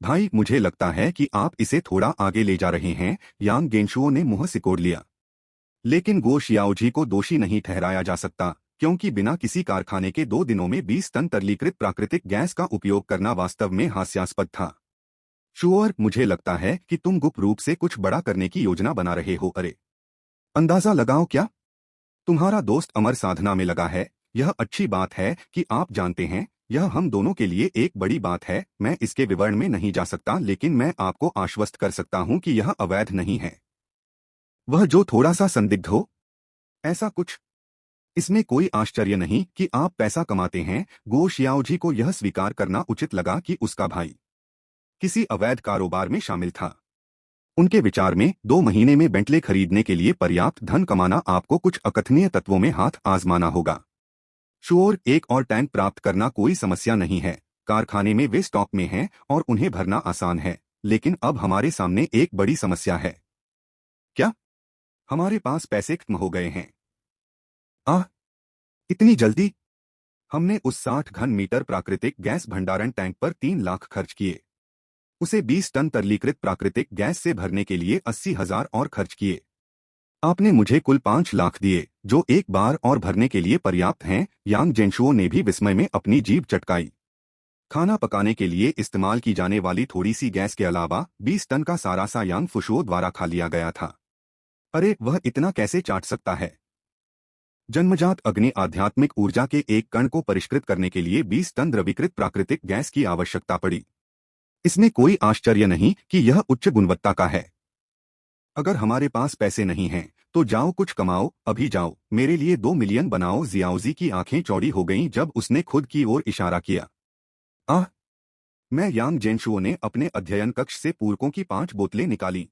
भाई, मुझे लगता है कि आप इसे थोड़ा आगे ले जा रहे हैं। यांग गेंशुओ ने मुंह सिकोड़ लिया। लेकिन गो शियाओजी को दोषी नहीं ठहराया जा सकता, क्योंकि बिना किसी कारखाने के 2 दिनों में 20 टन तरलीकृत प्राकृतिक गैस का उपयोग करना वास्तव में हास्यास्पद था। शुअर, मुझे लगता है कि तुम गुप्त रूप से कुछ बड़ा करने की योजना बना रहे हो। अरे, अंदाजा लगाओ क्या? तुम्हारा दोस्त अमर साधना में लगा है। यह अच्छी बात है कि आप जानते हैं, यह हम दोनों के लिए एक बड़ी बात है। मैं इसके विवरण में नहीं जा सकता, लेकिन मैं आपको आश्वस्त कर सकता हूं कि यह अवैध नहीं है। वह जो थोड़ा सा संदिग्ध हो, ऐसा कुछ। इसमें कोई आश्चर्य नहीं कि आप पैसा कमाते हैं। गो शियाओजी को यह स्वीकार करना उचित लगा कि उसका भाई किसी अवैध कारोबार में शामिल था। उनके विचार में 2 महीने में बेंटले खरीदने के लिए पर्याप्त धन कमाना आपको कुछ अकथनीय तत्वों में हाथ आजमाना होगा। श्योर, एक और टैंक प्राप्त करना कोई समस्या नहीं है। कारखाने में वे स्टॉक में हैं और उन्हें भरना आसान है। लेकिन अब हमारे सामने एक बड़ी समस्या है। क्या? हमारे पास पैसे खत्म हो गए हैं। आह, इतनी जल्दी? हमने उस 60 घन मीटर प्राकृतिक गैस भंडारण टैंक पर 3 लाख खर्च किए। उसे 20 टन तरलीकृत प्राकृतिक गैस से भरने के लिए 80,000 और खर्च किए। आपने मुझे कुल 5 लाख दिए, जो एक बार और भरने के लिए पर्याप्त हैं। यांग जेनशुओ ने भी विस्मय में अपनी जीभ चटकाई। खाना पकाने के लिए इस्तेमाल की जाने वाली थोड़ी सी गैस के अलावा 20 टन का सारा सा यांग फुशुओ द्वारा खा लिया गया था। अरे, वह इतना कैसे चाट सकता है? जन्मजात अग्नि आध्यात्मिक ऊर्जा के एक कण को परिष्कृत करने के लिए 20 टन द्रवीकृत प्राकृतिक गैस की आवश्यकता पड़ी। इसमें कोई आश्चर्य नहीं कि यह उच्च गुणवत्ता का है। अगर हमारे पास पैसे नहीं हैं, तो जाओ कुछ कमाओ, अभी जाओ, मेरे लिए 2 मिलियन बनाओ। जियाओजी की आंखें चौड़ी हो गईं जब उसने खुद की ओर इशारा किया। आह! मैं यांग जेनशुओ ने अपने अध्ययन कक्ष से पूरकों की 5 बोतलें निकाली।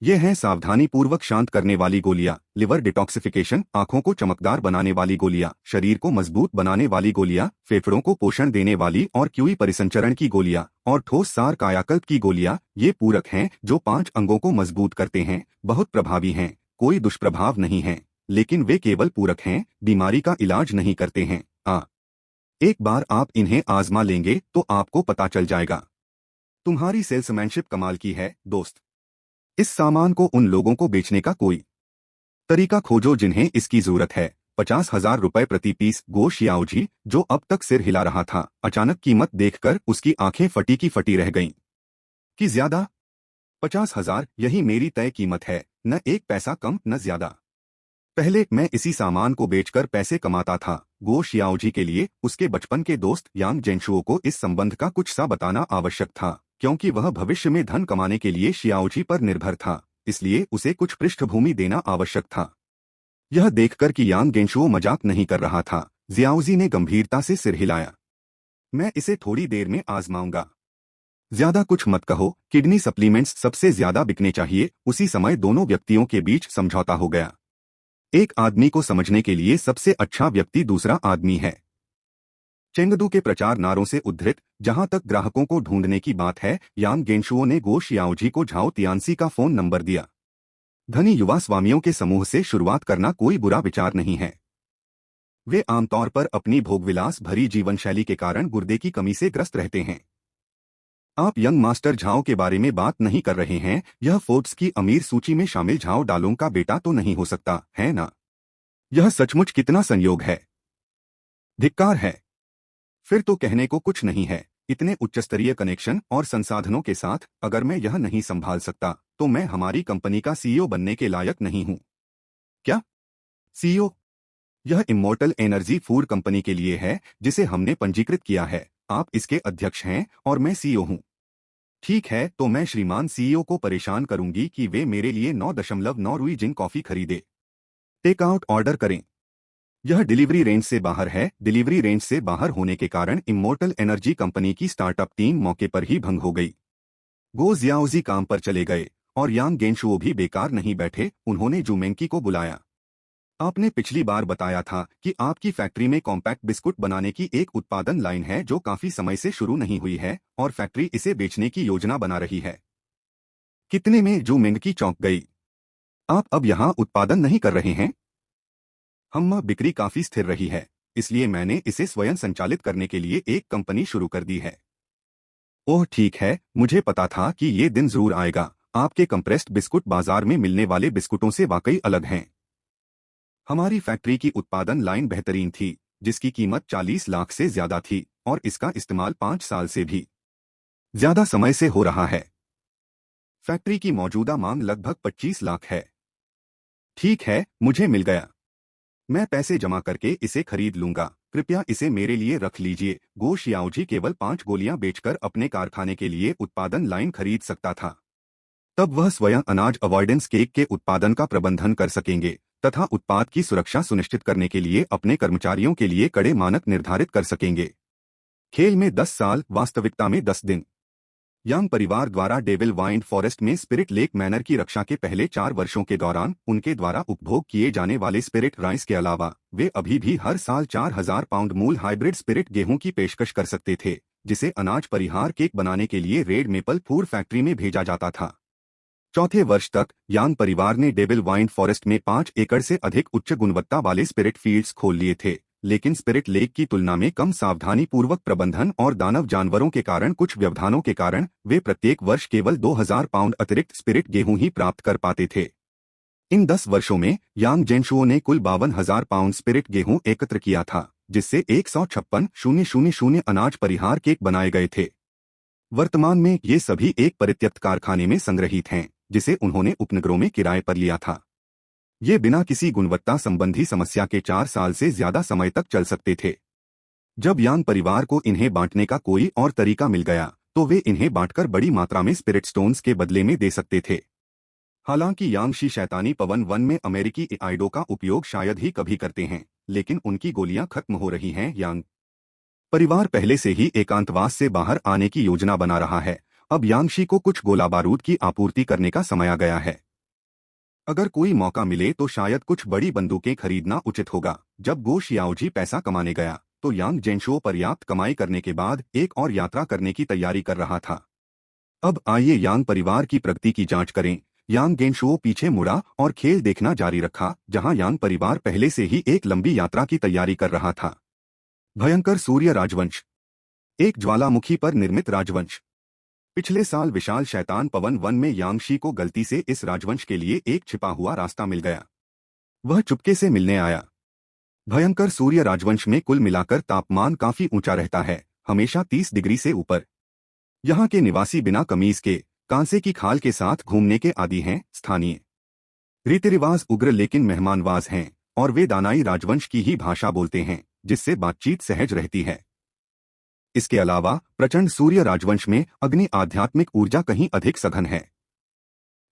ये हैं सावधानी पूर्वक शांत करने वाली गोलियां, लिवर डिटॉक्सिफिकेशन, आंखों को चमकदार बनाने वाली गोलियां, शरीर को मजबूत बनाने वाली गोलियां, फेफड़ों को पोषण देने वाली और क्यूई परिसंचरण की गोलियां, और ठोस सार कायाकल्प की गोलियां। ये पूरक हैं जो 5 अंगों को मजबूत करते हैं, बहुत प्रभावी हैं, कोई दुष्प्रभाव नहीं है, लेकिन वे केवल पूरक हैं, बीमारी का इलाज नहीं करते हैं। एक बार आप इन्हें आजमा लेंगे तो आपको पता चल जाएगा। तुम्हारी सेल्समैनशिप कमाल की है, दोस्त। इस सामान को उन लोगों को बेचने का कोई तरीका खोजो जिन्हें इसकी जरूरत है। 50,000 रुपए प्रति पीस। गो शियाओजी, जो अब तक सिर हिला रहा था, अचानक कीमत देखकर उसकी आंखें फटी की फटी रह गईं। कि ज्यादा? 50,000, यही मेरी तय कीमत है, न एक पैसा कम न ज्यादा। पहले मैं इसी सामान को बेचकर पैसे कमाता था। गो शियाओजी के लिए उसके बचपन के दोस्त यांग जेनशुओ को इस संबंध का कुछ सा बताना आवश्यक था, क्योंकि वह भविष्य में धन कमाने के लिए शियाओजी पर निर्भर था, इसलिए उसे कुछ पृष्ठभूमि देना आवश्यक था। यह देखकर कि यांग गेंशुओ मजाक नहीं कर रहा था, जियाओजी ने गंभीरता से सिर हिलाया। मैं इसे थोड़ी देर में आजमाऊंगा। ज्यादा कुछ मत कहो। किडनी सप्लीमेंट्स सबसे ज्यादा बिकने चाहिए। उसी समय दोनों व्यक्तियों के बीच समझौता हो गया। एक आदमी को समझने के लिए सबसे अच्छा व्यक्ति दूसरा आदमी है। चेंगदू के प्रचार नारों से उद्धृत, जहां तक ग्राहकों को ढूंढने की बात है, यांग गेंशुओ ने गो शियाओजी को झाओ तियानसी का फोन नंबर दिया। धनी युवा स्वामियों के समूह से शुरुआत करना कोई बुरा विचार नहीं है। वे आमतौर पर अपनी भोगविलास भरी जीवनशैली के कारण गुर्दे की कमी से ग्रस्त रहते हैं। आप यंग मास्टर झाओ के बारे में बात नहीं कर रहे हैं। यह फोर्ब्स की अमीर सूची में शामिल झाओ डालोंग का बेटा तो नहीं हो सकता, है ना? यह सचमुच कितना संयोग है। धिक्कार है। फिर तो कहने को कुछ नहीं है। इतने उच्चस्तरीय कनेक्शन और संसाधनों के साथ अगर मैं यह नहीं संभाल सकता तो मैं हमारी कंपनी का सीईओ बनने के लायक नहीं हूं। क्या? सीईओ? यह इमोर्टल एनर्जी फूड कंपनी के लिए है जिसे हमने पंजीकृत किया है। आप इसके अध्यक्ष हैं और मैं सीईओ हूं। ठीक है, तो मैं श्रीमान सीईओ को परेशान करूंगी कि वे मेरे लिए 9.9 रुई जिन कॉफी खरीदे। टेक आउट ऑर्डर करें। यह डिलीवरी रेंज से बाहर है। डिलीवरी रेंज से बाहर होने के कारण इमोर्टल एनर्जी कंपनी की स्टार्टअप टीम मौके पर ही भंग हो गई। गो जियाओजी काम पर चले गए और यांग गेंशुओ भी बेकार नहीं बैठे। उन्होंने जूमेंकी को बुलाया। आपने पिछली बार बताया था कि आपकी फैक्ट्री में कॉम्पैक्ट बिस्कुट बनाने की एक उत्पादन लाइन है जो काफी समय से शुरू नहीं हुई है और फैक्ट्री इसे बेचने की योजना बना रही है। कितने में? जूमेंकी चौंक गई। आप अब यहाँ उत्पादन नहीं कर रहे हैं? बिक्री काफी स्थिर रही है, इसलिए मैंने इसे स्वयं संचालित करने के लिए एक कंपनी शुरू कर दी है। ओह ठीक है, मुझे पता था कि ये दिन जरूर आएगा। आपके कंप्रेस्ड बिस्कुट बाजार में मिलने वाले बिस्कुटों से वाकई अलग हैं। हमारी फैक्ट्री की उत्पादन लाइन बेहतरीन थी, जिसकी कीमत 40 लाख से ज्यादा थी और इसका इस्तेमाल 5 साल से भी ज्यादा समय से हो रहा है। फैक्ट्री की मौजूदा मांग लगभग 25 लाख है। ठीक है, मुझे मिल गया। मैं पैसे जमा करके इसे खरीद लूंगा। कृपया इसे मेरे लिए रख लीजिए। गो शियाओजी केवल 5 गोलियां बेचकर अपने कारखाने के लिए उत्पादन लाइन खरीद सकता था। तब वह स्वयं अनाज अवॉइडेंस केक के उत्पादन का प्रबंधन कर सकेंगे तथा उत्पाद की सुरक्षा सुनिश्चित करने के लिए अपने कर्मचारियों के लिए कड़े मानक निर्धारित कर सकेंगे। खेल में 10 साल, वास्तविकता में 10 दिन। यांग परिवार द्वारा डेविल वाइंड फॉरेस्ट में स्पिरिट लेक मैनर की रक्षा के पहले 4 वर्षों के दौरान उनके द्वारा उपभोग किए जाने वाले स्पिरिट राइस के अलावा वे अभी भी हर साल 4,000 पाउंड मूल हाइब्रिड स्पिरिट गेहूं की पेशकश कर सकते थे, जिसे अनाज परिहार केक बनाने के लिए रेड मेपल फूड फैक्ट्री में भेजा जाता था। चौथे वर्ष तक यांग परिवार ने डेविल वाइंड फॉरेस्ट में 5 एकड़ से अधिक उच्च गुणवत्ता वाले स्पिरिट फील्ड्स खोल लिए थे, लेकिन स्पिरिट लेक की तुलना में कम सावधानी पूर्वक प्रबंधन और दानव जानवरों के कारण कुछ व्यवधानों के कारण वे प्रत्येक वर्ष केवल 2,000 पाउंड अतिरिक्त स्पिरिट गेहूं ही प्राप्त कर पाते थे। इन 10 वर्षों में यांग जेनशुओ ने कुल 52,000 पाउंड स्पिरिट गेहूं एकत्र किया था, जिससे 156,000 अनाज परिहार केक बनाए गए थे। वर्तमान में ये सभी एक परित्यक्त कारखाने में संग्रहित हैं, जिसे उन्होंने उपनगरों में किराए पर लिया था। ये बिना किसी गुणवत्ता संबंधी समस्या के 4 साल से ज्यादा समय तक चल सकते थे। जब यांग परिवार को इन्हें बांटने का कोई और तरीका मिल गया तो वे इन्हें बांटकर बड़ी मात्रा में स्पिरिट स्टोन्स के बदले में दे सकते थे। हालांकि यांगशी शैतानी पवन वन में अमेरिकी आइडो का उपयोग शायद ही कभी करते हैं, लेकिन उनकी गोलियां खत्म हो रही हैं। यांग परिवार पहले से ही एकांतवास से बाहर आने की योजना बना रहा है। अब यांगशी को कुछ गोला बारूद की आपूर्ति करने का समय आ गया है। अगर कोई मौका मिले तो शायद कुछ बड़ी बंदूकें खरीदना उचित होगा। जब गो शियाओजी पैसा कमाने गया तो यांग जेनशुओ पर्याप्त कमाई करने के बाद एक और यात्रा करने की तैयारी कर रहा था। अब आइए यांग परिवार की प्रगति की जांच करें। यांग गेनशुओ पीछे मुड़ा और खेल देखना जारी रखा, जहां यांग परिवार पहले से ही एक लंबी यात्रा की तैयारी कर रहा था। भयंकर सूर्य राजवंश, एक ज्वालामुखी पर निर्मित राजवंश। पिछले साल विशाल शैतान पवन वन में यांगशी को गलती से इस राजवंश के लिए एक छिपा हुआ रास्ता मिल गया। वह चुपके से मिलने आया। भयंकर सूर्य राजवंश में कुल मिलाकर तापमान काफी ऊंचा रहता है, हमेशा 30 डिग्री से ऊपर। यहाँ के निवासी बिना कमीज के कांसे की खाल के साथ घूमने के आदी हैं। स्थानीय रीति रिवाज उग्र लेकिन मेहमानवाज हैं और वे दानाई राजवंश की ही भाषा बोलते हैं, जिससे बातचीत सहज रहती है। इसके अलावा प्रचंड सूर्य राजवंश में अग्नि आध्यात्मिक ऊर्जा कहीं अधिक सघन है।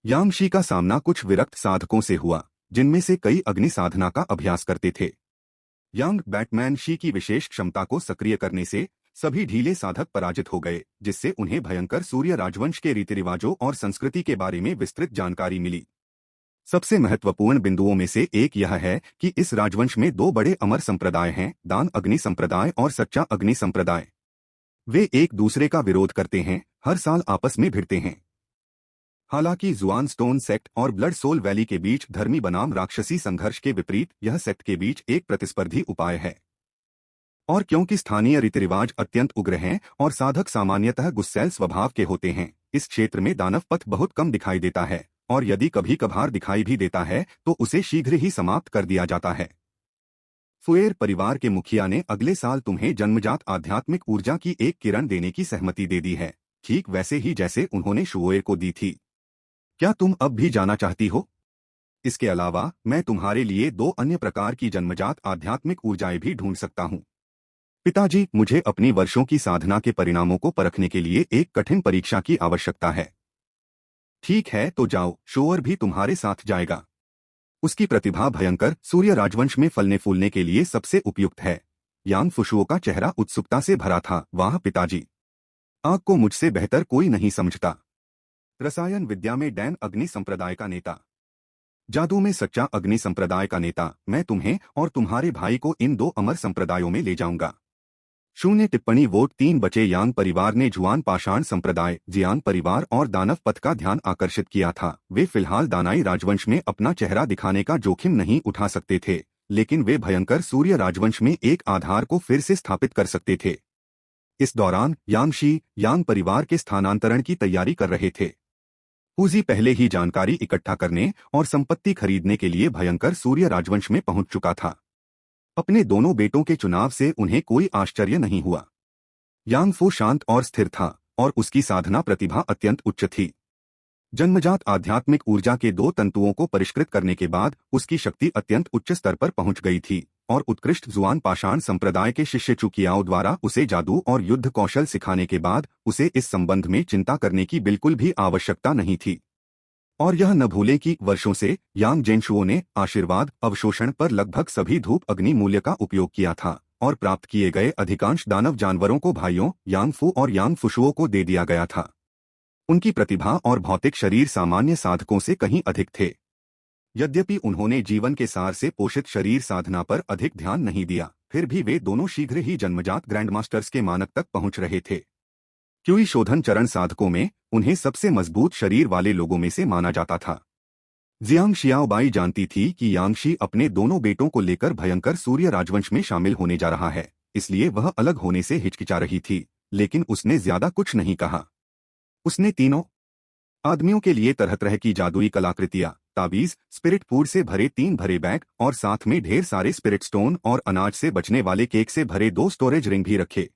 यांगशी का सामना कुछ विरक्त साधकों से हुआ, जिनमें से कई अग्नि साधना का अभ्यास करते थे। यांग बैटमैन शी की विशेष क्षमता को सक्रिय करने से सभी ढीले साधक पराजित हो गए, जिससे उन्हें भयंकर सूर्य राजवंश के रीति रिवाजों और संस्कृति के बारे में विस्तृत जानकारी मिली। सबसे महत्वपूर्ण बिंदुओं में से एक यह है कि इस राजवंश में 2 बड़े अमर संप्रदाय हैं, दान अग्नि संप्रदाय और सच्चा अग्नि संप्रदाय। वे एक दूसरे का विरोध करते हैं, हर साल आपस में भिड़ते हैं। हालांकि जुआन स्टोन सेक्ट और ब्लड सोल वैली के बीच धर्मी बनाम राक्षसी संघर्ष के विपरीत यह सेक्ट के बीच एक प्रतिस्पर्धी उपाय है। और क्योंकि स्थानीय रीति रिवाज अत्यंत उग्र हैं और साधक सामान्यतः गुस्सैल स्वभाव के होते हैं, इस क्षेत्र में दानव पथ बहुत कम दिखाई देता है, और यदि कभी कभार दिखाई भी देता है तो उसे शीघ्र ही समाप्त कर दिया जाता है। फुएर परिवार के मुखिया ने अगले साल तुम्हें जन्मजात आध्यात्मिक ऊर्जा की एक किरण देने की सहमति दे दी है, ठीक वैसे ही जैसे उन्होंने शुओएर को दी थी। क्या तुम अब भी जाना चाहती हो? इसके अलावा मैं तुम्हारे लिए 2 अन्य प्रकार की जन्मजात आध्यात्मिक ऊर्जाएं भी ढूंढ सकता हूँ। पिताजी, मुझे अपनी वर्षों की साधना के परिणामों को परखने के लिए एक कठिन परीक्षा की आवश्यकता है। ठीक है, तो जाओ, शोअर भी तुम्हारे साथ जाएगा। उसकी प्रतिभा भयंकर सूर्य राजवंश में फलने फूलने के लिए सबसे उपयुक्त है। यांग फुशुओ का चेहरा उत्सुकता से भरा था। वाह पिताजी, आग को मुझसे बेहतर कोई नहीं समझता। रसायन विद्या में डैन अग्नि संप्रदाय का नेता, जादू में सच्चा अग्नि संप्रदाय का नेता, मैं तुम्हें और तुम्हारे भाई को इन 2 अमर संप्रदायों में ले जाऊंगा। 0 वोट 3 बचे। यांग परिवार ने जुआन पाषाण संप्रदाय, जियान परिवार और दानव पथ का ध्यान आकर्षित किया था। वे फिलहाल दानाई राजवंश में अपना चेहरा दिखाने का जोखिम नहीं उठा सकते थे, लेकिन वे भयंकर सूर्य राजवंश में एक आधार को फिर से स्थापित कर सकते थे। इस दौरान यांगशी यांग परिवार के स्थानांतरण की तैयारी कर रहे थे। पूजी पहले ही जानकारी इकट्ठा करने और संपत्ति खरीदने के लिए भयंकर सूर्य राजवंश में पहुंच चुका था। अपने दोनों बेटों के चुनाव से उन्हें कोई आश्चर्य नहीं हुआ। यांगफू शांत और स्थिर था, और उसकी साधना प्रतिभा अत्यंत उच्च थी। जन्मजात आध्यात्मिक ऊर्जा के 2 तंतुओं को परिष्कृत करने के बाद उसकी शक्ति अत्यंत उच्च स्तर पर पहुंच गई थी, और उत्कृष्ट जुआन पाषाण संप्रदाय के शिष्य चुकियाओ द्वारा उसे जादू और युद्ध कौशल सिखाने के बाद उसे इस संबंध में चिंता करने की बिल्कुल भी आवश्यकता नहीं थी। और यह न भूलें कि वर्षों से यांग जेनशुओ ने आशीर्वाद अवशोषण पर लगभग सभी धूप अग्नि मूल्य का उपयोग किया था, और प्राप्त किए गए अधिकांश दानव जानवरों को भाइयों यांगफू और यांगफुशुओ को दे दिया गया था। उनकी प्रतिभा और भौतिक शरीर सामान्य साधकों से कहीं अधिक थे। यद्यपि उन्होंने जीवन के सार से पोषित शरीर साधना पर अधिक ध्यान नहीं दिया, फिर भी वे दोनों शीघ्र ही जन्मजात ग्रैंडमास्टर्स के मानक तक पहुंच रहे थे। क्यूई शोधन चरण साधकों में उन्हें सबसे मजबूत शरीर वाले लोगों में से माना जाता था। जियांग शियाओबाई जानती थी कि यांगशी अपने दोनों बेटों को लेकर भयंकर सूर्य राजवंश में शामिल होने जा रहा है, इसलिए वह अलग होने से हिचकिचा रही थी, लेकिन उसने ज्यादा कुछ नहीं कहा। उसने तीनों आदमियों के लिए तरह तरह की जादुई कलाकृतियां, ताबीज, स्पिरिट फूड से भरे 3 भरे बैग और साथ में ढेर सारे स्पिरिट स्टोन और अनाज से बचने वाले केक से भरे 2 स्टोरेज रिंग भी रखे।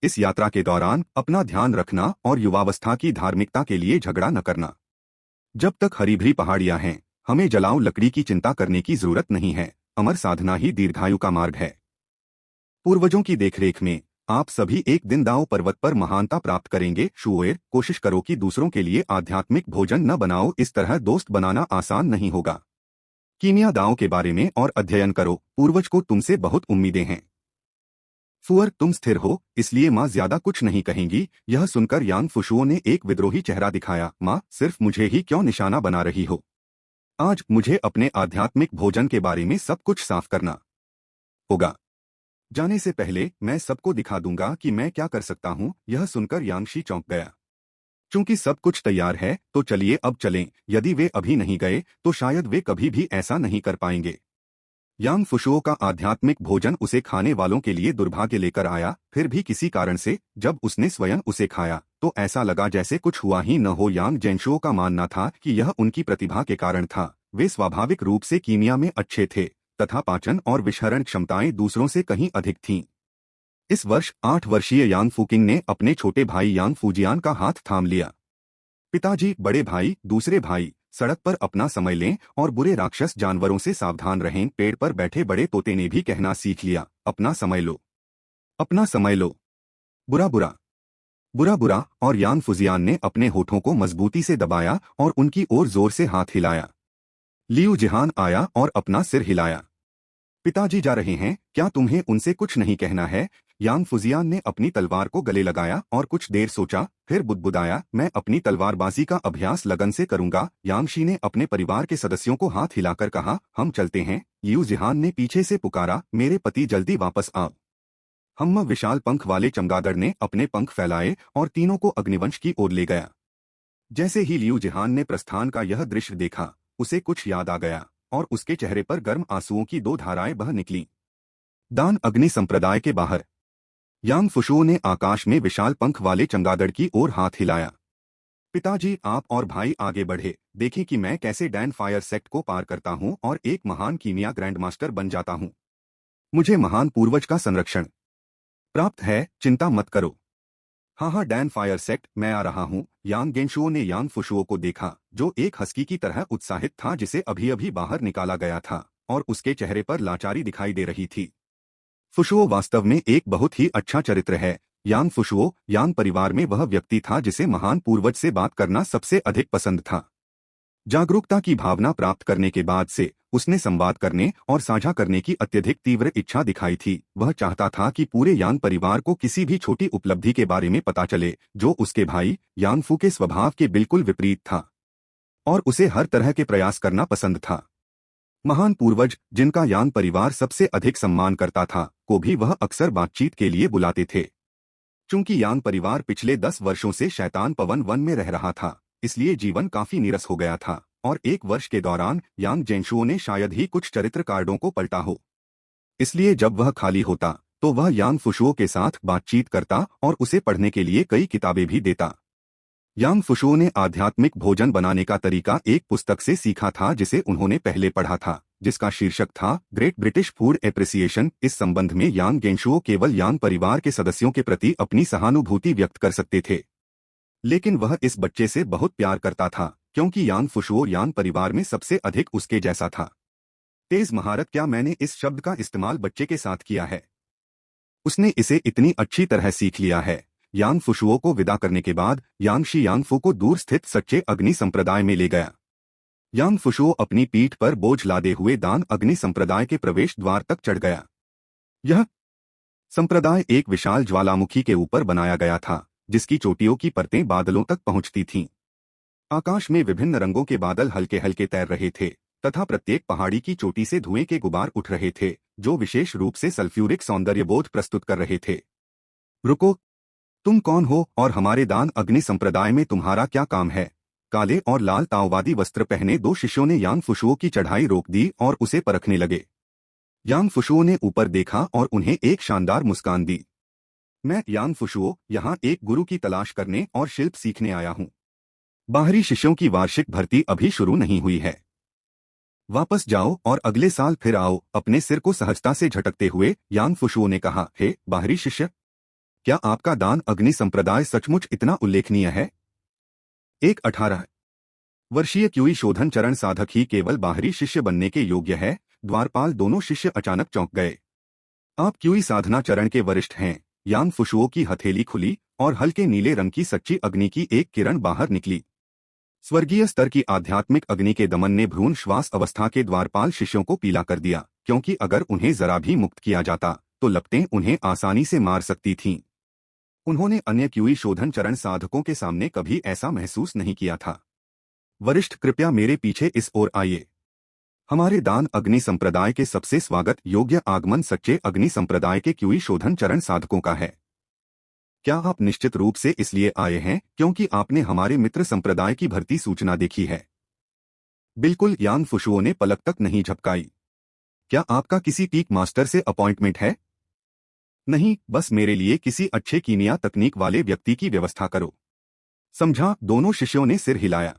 इस यात्रा के दौरान अपना ध्यान रखना और युवावस्था की धार्मिकता के लिए झगड़ा न करना। जब तक हरी भरी पहाड़ियां हैं, हमें जलाऊ लकड़ी की चिंता करने की जरूरत नहीं है। अमर साधना ही दीर्घायु का मार्ग है। पूर्वजों की देखरेख में आप सभी एक दिन दाओ पर्वत पर महानता प्राप्त करेंगे। शुओएर, कोशिश करो कि दूसरों के लिए आध्यात्मिक भोजन न बनाओ। इस तरह दोस्त बनाना आसान नहीं होगा। कीमिया दाओ के बारे में और अध्ययन करो। पूर्वज को तुमसे बहुत उम्मीदें हैं। फुअर, तुम स्थिर हो, इसलिए माँ ज्यादा कुछ नहीं कहेंगी। यह सुनकर यांग फुशुओ ने एक विद्रोही चेहरा दिखाया। माँ, सिर्फ मुझे ही क्यों निशाना बना रही हो? आज मुझे अपने आध्यात्मिक भोजन के बारे में सब कुछ साफ करना होगा। जाने से पहले मैं सबको दिखा दूंगा कि मैं क्या कर सकता हूँ। यह सुनकर यांगशी चौंक गया। चूंकि सब कुछ तैयार है तो चलिए अब चलें। यदि वे अभी नहीं गए तो शायद वे कभी भी ऐसा नहीं कर पाएंगे। यांग फुशुओ का आध्यात्मिक भोजन उसे खाने वालों के लिए दुर्भाग्य लेकर आया। फिर भी किसी कारण से जब उसने स्वयं उसे खाया तो ऐसा लगा जैसे कुछ हुआ ही न हो। यांग जेनशुओ का मानना था कि यह उनकी प्रतिभा के कारण था। वे स्वाभाविक रूप से कीमिया में अच्छे थे तथा पाचन और विषहरण क्षमताएं दूसरों से कहीं अधिक थीं। इस वर्ष 8 वर्षीय यांग फुकिंग ने अपने छोटे भाई यांग फूजियान का हाथ थाम लिया। पिताजी, बड़े भाई, दूसरे भाई, सड़क पर अपना समय लें और बुरे राक्षस जानवरों से सावधान रहें। पेड़ पर बैठे बड़े तोते ने भी कहना सीख लिया, अपना समय लो, अपना समय लो। बुरा बुरा, बुरा बुरा। और यांग फुजियान ने अपने होठों को मजबूती से दबाया और उनकी ओर जोर से हाथ हिलाया। लियू जिहान आया और अपना सिर हिलाया। पिताजी जा रहे हैं, क्या तुम्हें उनसे कुछ नहीं कहना है? यांग फुजियान ने अपनी तलवार को गले लगाया और कुछ देर सोचा, फिर बुदबुदाया, मैं अपनी तलवारबाजी का अभ्यास लगन से करूंगा। यांगशी ने अपने परिवार के सदस्यों को हाथ हिलाकर कहा, हम चलते हैं। लियू जिहान ने पीछे से पुकारा, मेरे पति जल्दी वापस आओ। हम विशाल पंख वाले चमगादड़ ने अपने पंख फैलाए और तीनों को अग्निवंश की ओर ले गया। जैसे ही लियू जिहान ने प्रस्थान का यह दृश्य देखा, उसे कुछ याद आ गया और उसके चेहरे पर गर्म आंसुओं की 2 धाराएं बह निकलीं। दान अग्नि संप्रदाय के बाहर यांग फुशुओ ने आकाश में विशाल पंख वाले चमगादड़ की ओर हाथ हिलाया। पिताजी, आप और भाई आगे बढ़े, देखें कि मैं कैसे डैन फायर सेक्ट को पार करता हूं और एक महान कीमिया ग्रैंडमास्टर बन जाता हूं। मुझे महान पूर्वज का संरक्षण प्राप्त है, चिंता मत करो। हाँ हाँ डैन फायर सेक्ट, मैं आ रहा हूँ। यांग गेंशुओ ने यांग फुशुओ को देखा, जो एक हस्की की तरह उत्साहित था जिसे अभी अभी बाहर निकाला गया था, और उसके चेहरे पर लाचारी दिखाई दे रही थी। फुशुओ वास्तव में एक बहुत ही अच्छा चरित्र है। यांग फुशुओ यांग परिवार में वह व्यक्ति था जिसे महान पूर्वज से बात करना सबसे अधिक पसंद था। जागरूकता की भावना प्राप्त करने के बाद से उसने संवाद करने और साझा करने की अत्यधिक तीव्र इच्छा दिखाई थी। वह चाहता था कि पूरे यांग परिवार को किसी भी छोटी उपलब्धि के बारे में पता चले जो उसके भाई यांगफू के स्वभाव के बिल्कुल विपरीत था, और उसे हर तरह के प्रयास करना पसंद था। महान पूर्वज, जिनका यांग परिवार सबसे अधिक सम्मान करता था, को भी वह अक्सर बातचीत के लिए बुलाते थे। चूंकि यांग परिवार पिछले 10 वर्षों से शैतान पवन वन में रह रहा था, इसलिए जीवन काफी नीरस हो गया था, और एक वर्ष के दौरान यांग जेंशुओ ने शायद ही कुछ चरित्र कार्डों को पलटा हो। इसलिए जब वह खाली होता तो वह यांग फुशुओ के साथ बातचीत करता और उसे पढ़ने के लिए कई किताबें भी देता। यांग फुशुओ ने आध्यात्मिक भोजन बनाने का तरीका एक पुस्तक से सीखा था जिसे उन्होंने पहले पढ़ा था, जिसका शीर्षक था ग्रेट ब्रिटिश फूड एप्रिसिएशन। इस संबंध में यांग गेंशुओ केवल यांग परिवार के सदस्यों के प्रति अपनी सहानुभूति व्यक्त कर सकते थे, लेकिन वह इस बच्चे से बहुत प्यार करता था क्योंकि यांग फुशुओ यांग परिवार में सबसे अधिक उसके जैसा था। तेज महारत, क्या मैंने इस शब्द का इस्तेमाल बच्चे के साथ किया है? उसने इसे इतनी अच्छी तरह सीख लिया है। यांग फुशुओ को विदा करने के बाद यांग शी यांगफू को दूर स्थित सच्चे अग्नि संप्रदाय में ले गया। यांग फुशुओ अपनी पीठ पर बोझ लादे हुए दान अग्नि संप्रदाय के प्रवेश द्वार तक चढ़ गया। यह संप्रदाय एक विशाल ज्वालामुखी के ऊपर बनाया गया था, जिसकी चोटियों की परतें बादलों तक पहुंचती थीं। आकाश में विभिन्न रंगों के बादल हल्के हल्के तैर रहे थे तथा प्रत्येक पहाड़ी की चोटी से धुएं के गुबार उठ रहे थे, जो विशेष रूप से सल्फ्यूरिक सौंदर्यबोध प्रस्तुत कर रहे थे। रुको, तुम कौन हो और हमारे दान अग्नि संप्रदाय में तुम्हारा क्या काम है? काले और लाल ताओवादी वस्त्र पहने 2 शिष्यों ने यांग फुशुओ की चढ़ाई रोक दी और उसे परखने लगे। यांग फुशुओ ने ऊपर देखा और उन्हें एक शानदार मुस्कान दी। मैं यांग फुशुओ यहाँ एक गुरु की तलाश करने और शिल्प सीखने आया हूँ। बाहरी शिष्यों की वार्षिक भर्ती अभी शुरू नहीं हुई है। वापस जाओ और अगले साल फिर आओ। अपने सिर को सहजता से झटकते हुए यांग फुशुओ ने कहा, हे बाहरी शिष्य, क्या आपका दान अग्नि संप्रदाय सचमुच इतना उल्लेखनीय है? एक 18 वर्षीय क्यूई शोधन चरण साधक ही केवल बाहरी शिष्य बनने के योग्य है। द्वारपाल दोनों शिष्य अचानक चौंक गए। आप क्यूई साधना चरण के वरिष्ठ हैं। यांग फुशुओ की हथेली खुली और हल्के नीले रंग की सच्ची अग्नि की एक किरण बाहर निकली। स्वर्गीय स्तर की आध्यात्मिक अग्नि के दमन ने भ्रूण श्वास अवस्था के द्वारपाल शिष्यों को पीला कर दिया, क्योंकि अगर उन्हें जरा भी मुक्त किया जाता तो लपटें उन्हें आसानी से मार सकती थीं। उन्होंने अन्य क्यूई शोधन चरण साधकों के सामने कभी ऐसा महसूस नहीं किया था। वरिष्ठ, कृपया मेरे पीछे इस ओर आइए। हमारे दान अग्नि संप्रदाय के सबसे स्वागत योग्य आगमन सच्चे अग्नि संप्रदाय के क्यूई शोधन चरण साधकों का है। क्या आप निश्चित रूप से इसलिए आए हैं क्योंकि आपने हमारे मित्र संप्रदाय की भर्ती सूचना देखी है? बिल्कुल, यांग फुशुओ ने पलक तक नहीं झपकाई। क्या आपका किसी पीक मास्टर से अपॉइंटमेंट है? नहीं, बस मेरे लिए किसी अच्छे कीमिया तकनीक वाले व्यक्ति की व्यवस्था करो। समझा? दोनों शिष्यों ने सिर हिलाया।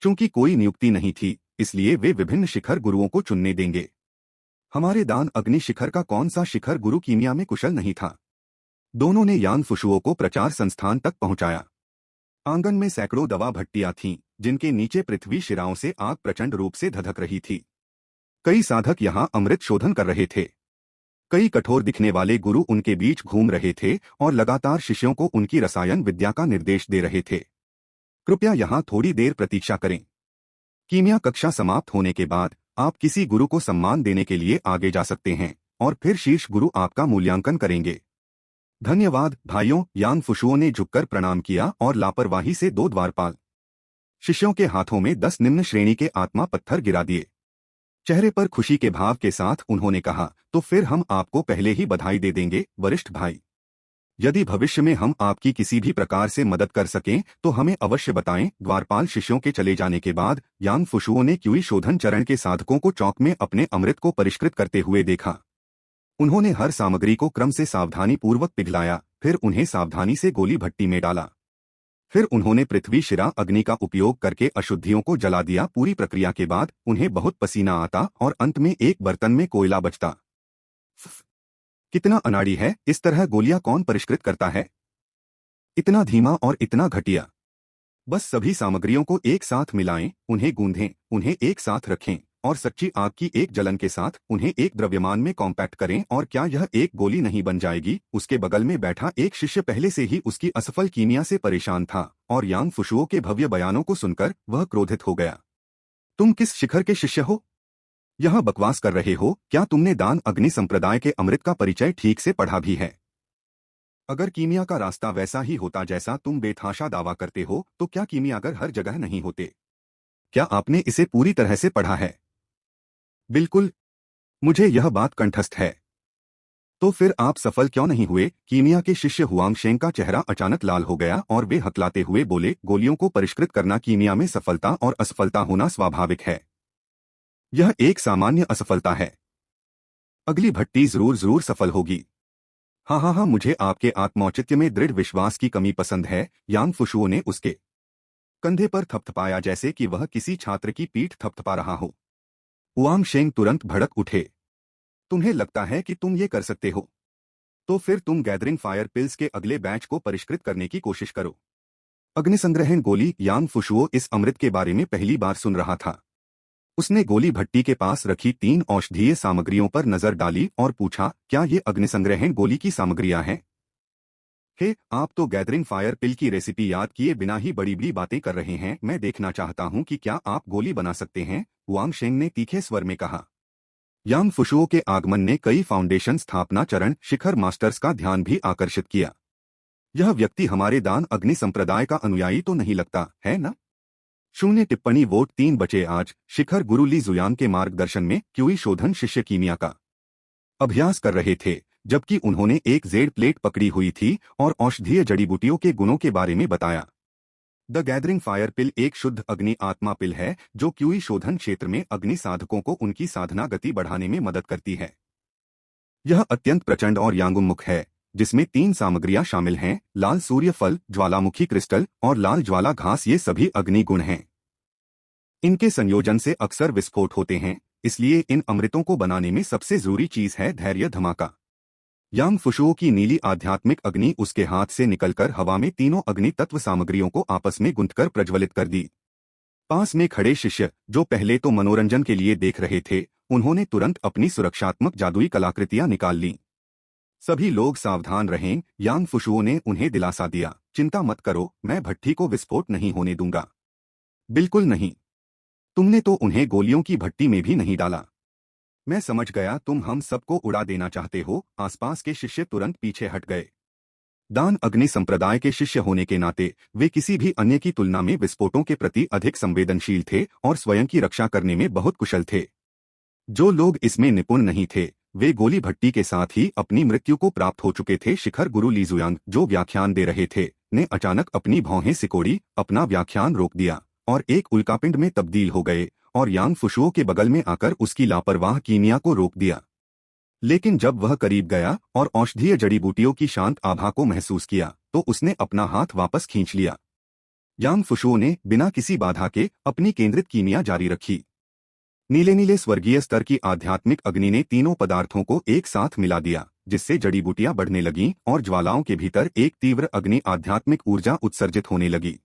चूंकि कोई नियुक्ति नहीं थी, इसलिए वे विभिन्न शिखर गुरुओं को चुनने देंगे। हमारे दान अग्नि शिखर का कौन सा शिखर गुरु कीमिया में कुशल नहीं था? दोनों ने यांग फुशुओ को प्रचार संस्थान तक पहुंचाया। आंगन में सैकड़ों दवा भट्टियां थीं, जिनके नीचे पृथ्वी शिराओं से आग प्रचंड रूप से धधक रही थी। कई साधक यहां अमृत शोधन कर रहे थे। कई कठोर दिखने वाले गुरु उनके बीच घूम रहे थे और लगातार शिष्यों को उनकी रसायन विद्या का निर्देश दे रहे थे। कृपया यहां थोड़ी देर प्रतीक्षा करें। कीमिया कक्षा समाप्त होने के बाद आप किसी गुरु को सम्मान देने के लिए आगे जा सकते हैं और फिर शीर्ष गुरु आपका मूल्यांकन करेंगे। धन्यवाद भाइयों। यांग फुशुओ ने झुककर प्रणाम किया और लापरवाही से 2 द्वारपाल शिष्यों के हाथों में 10 निम्न श्रेणी के आत्मा पत्थर गिरा दिए। चेहरे पर खुशी के भाव के साथ उन्होंने कहा, तो फिर हम आपको पहले ही बधाई दे देंगे वरिष्ठ भाई। यदि भविष्य में हम आपकी किसी भी प्रकार से मदद कर सकें तो हमें अवश्य बताएं। द्वारपाल शिष्यों के चले जाने के बाद यांग फुशुओ ने क्यूई शोधन चरण के साधकों को चौक में अपने अमृत को परिष्कृत करते हुए देखा। उन्होंने हर सामग्री को क्रम से सावधानी पूर्वक पिघलाया, फिर उन्हें सावधानी से गोली भट्टी में डाला। फिर उन्होंने पृथ्वी शिरा अग्नि का उपयोग करके अशुद्धियों को जला दिया। पूरी प्रक्रिया के बाद उन्हें बहुत पसीना आता और अंत में एक बर्तन में कोयला बचता। कितना अनाड़ी है, इस तरह गोलियां कौन परिष्कृत करता है? इतना धीमा और इतना घटिया। बस सभी सामग्रियों को एक साथ मिलाएं, उन्हें गूंधें, उन्हें एक साथ रखें और सच्ची आग की एक जलन के साथ उन्हें एक द्रव्यमान में कॉम्पैक्ट करें। और क्या यह एक गोली नहीं बन जाएगी? उसके बगल में बैठा एक शिष्य पहले से ही उसकी असफल कीमिया से परेशान था और यांग फुशुओ के भव्य बयानों को सुनकर वह क्रोधित हो गया। तुम किस शिखर के शिष्य हो? यह बकवास कर रहे हो? क्या तुमने दान अग्नि संप्रदाय के अमृत का परिचय ठीक से पढ़ा भी है? अगर कीमिया का रास्ता वैसा ही होता जैसा तुम बेतहाशा दावा करते हो, तो क्या कीमियागर हर जगह नहीं होते? क्या आपने इसे पूरी तरह से पढ़ा है? बिल्कुल, मुझे यह बात कंठस्थ है। तो फिर आप सफल क्यों नहीं हुए? कीमिया के शिष्य हुआंगशेंग का चेहरा अचानक लाल हो गया और वे हकलाते हुए बोले, गोलियों को परिष्कृत करना कीमिया में सफलता और असफलता होना स्वाभाविक है। यह एक सामान्य असफलता है। अगली भट्टी जरूर जरूर सफल होगी। हाँ हाँ हाँ, मुझे आपके आत्मौचित्य में दृढ़ विश्वास की कमी पसंद है। यांग फुशुओ ने उसके कंधे पर थपथपाया जैसे कि वह किसी छात्र की पीठ थपथपा रहा हो। हुआंगशेंग तुरंत भड़क उठे। तुम्हें लगता है कि तुम ये कर सकते हो? तो फिर तुम गैदरिंग फायर पिल्स के अगले बैच को परिष्कृत करने की कोशिश करो। अग्निसंग्रहण गोली। यांग फुशुओ इस अमृत के बारे में पहली बार सुन रहा था। उसने गोली भट्टी के पास रखी 3 औषधीय सामग्रियों पर नजर डाली और पूछा, क्या ये अग्निसंग्रहण गोली की सामग्रियां हैं? हे, आप तो गैदरिंग फायर पिल की रेसिपी याद किए बिना ही बड़ी बड़ी बातें कर रहे हैं। मैं देखना चाहता हूं कि क्या आप गोली बना सकते हैं, हुआंगशेंग ने तीखे स्वर में कहा। यांग फुशुओ के आगमन ने कई फाउंडेशन स्थापना चरण शिखर मास्टर्स का ध्यान भी आकर्षित किया। यह व्यक्ति हमारे दान अग्नि संप्रदाय का अनुयायी तो नहीं लगता है ना? 0 वोट 3 बचे। आज शिखर गुरु ली जुयांग के मार्गदर्शन में क्यूई शोधन शिष्य कीमिया का अभ्यास कर रहे थे, जबकि उन्होंने एक जेड प्लेट पकड़ी हुई थी और औषधीय जड़ी बूटियों के गुणों के बारे में बताया। द गैदरिंग फायर पिल एक शुद्ध अग्नि आत्मा पिल है जो क्यूई शोधन क्षेत्र में अग्नि साधकों को उनकी साधना गति बढ़ाने में मदद करती है। यह अत्यंत प्रचंड और यांगुन्मुख है, जिसमें 3 सामग्रियां शामिल हैं, लाल सूर्य फल, ज्वालामुखी क्रिस्टल और लाल ज्वाला घास। ये सभी अग्नि गुण हैं। इनके संयोजन से अक्सर विस्फोट होते हैं, इसलिए इन अमृतों को बनाने में सबसे जरूरी चीज है धैर्य, धमाका। यांग फुशुओ की नीली आध्यात्मिक अग्नि उसके हाथ से निकलकर हवा में तीनों अग्नि तत्व सामग्रियों को आपस में गुंथकर प्रज्वलित कर दी। पास में खड़े शिष्य, जो पहले तो मनोरंजन के लिए देख रहे थे, उन्होंने तुरंत अपनी सुरक्षात्मक जादुई कलाकृतियां निकाल लीं। सभी लोग सावधान रहें, यांग फुशुओ ने उन्हें दिलासा दिया। चिंता मत करो, मैं भट्टी को विस्फोट नहीं होने दूंगा। बिल्कुल नहीं। तुमने तो उन्हें गोलियों की भट्टी में भी नहीं डाला। मैं समझ गया, तुम हम सबको उड़ा देना चाहते हो। आसपास के शिष्य तुरंत पीछे हट गए। दान अग्नि संप्रदाय के शिष्य होने के नाते वे किसी भी अन्य की तुलना में विस्फोटों के प्रति अधिक संवेदनशील थे और स्वयं की रक्षा करने में बहुत कुशल थे। जो लोग इसमें निपुण नहीं थे, वे गोली भट्टी के साथ ही अपनी मृत्यु को प्राप्त हो चुके थे। शिखर गुरु ली जुयांग, जो व्याख्यान दे रहे थे, ने अचानक अपनी भौहें सिकोड़ी, अपना व्याख्यान रोक दिया और एक उल्कापिंड में तब्दील हो गए और यांग फुशुओ के बगल में आकर उसकी लापरवाह कीमिया को रोक दिया। लेकिन जब वह करीब गया और औषधीय जड़ी बूटियों की शांत आभा को महसूस किया, तो उसने अपना हाथ वापस खींच लिया। यांग फुशुओ ने बिना किसी बाधा के अपनी केंद्रित कीमिया जारी रखी। नीले नीले स्वर्गीय स्तर की आध्यात्मिक अग्नि ने तीनों पदार्थों को एक साथ मिला दिया, जिससे जड़ी बूटियां बढ़ने लगीं और ज्वालाओं के भीतर एक तीव्र अग्नि आध्यात्मिक ऊर्जा उत्सर्जित होने लगी।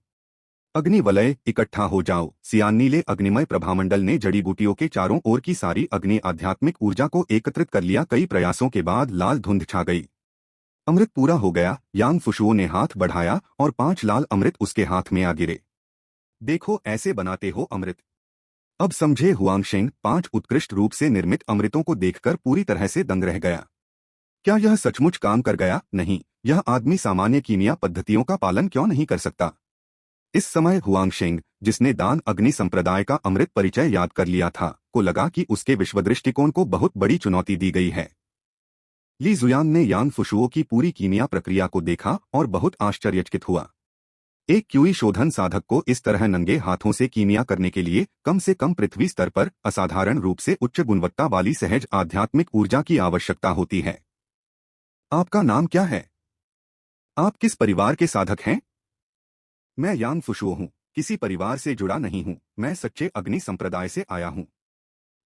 अग्नि वलय, इकट्ठा हो जाओ। सियान नीले अग्निमय प्रभामंडल ने जड़ी बूटियों के चारों ओर की सारी अग्नि आध्यात्मिक ऊर्जा को एकत्रित कर लिया। कई प्रयासों के बाद लाल धुंध छा गई। अमृत पूरा हो गया। यांग फुशुओ ने हाथ बढ़ाया और 5 लाल अमृत उसके हाथ में आ गिरे। देखो, ऐसे बनाते हो अमृत। अब समझे हुआंगशेंग 5 उत्कृष्ट रूप से निर्मित अमृतों को देखकर पूरी तरह से दंग रह गया। क्या यह सचमुच काम कर गया? नहीं, यह आदमी सामान्य कीमिया पद्धतियों का पालन क्यों नहीं कर सकता? इस समय हुआंगशेंग, जिसने दान अग्नि संप्रदाय का अमृत परिचय याद कर लिया था, को लगा कि उसके विश्वदृष्टिकोण को बहुत बड़ी चुनौती दी गई है। ली जुयांग ने यांग फुशुओ की पूरी कीमिया प्रक्रिया को देखा और बहुत आश्चर्यचकित हुआ। एक क्यूई शोधन साधक को इस तरह नंगे हाथों से कीमिया करने के लिए कम से कम पृथ्वी स्तर पर असाधारण रूप से उच्च गुणवत्ता वाली सहज आध्यात्मिक ऊर्जा की आवश्यकता होती है। आपका नाम क्या है? आप किस परिवार के साधक हैं? मैं यांग फुशुओ हूँ, किसी परिवार से जुड़ा नहीं हूँ, मैं सच्चे अग्नि संप्रदाय से आया हूँ।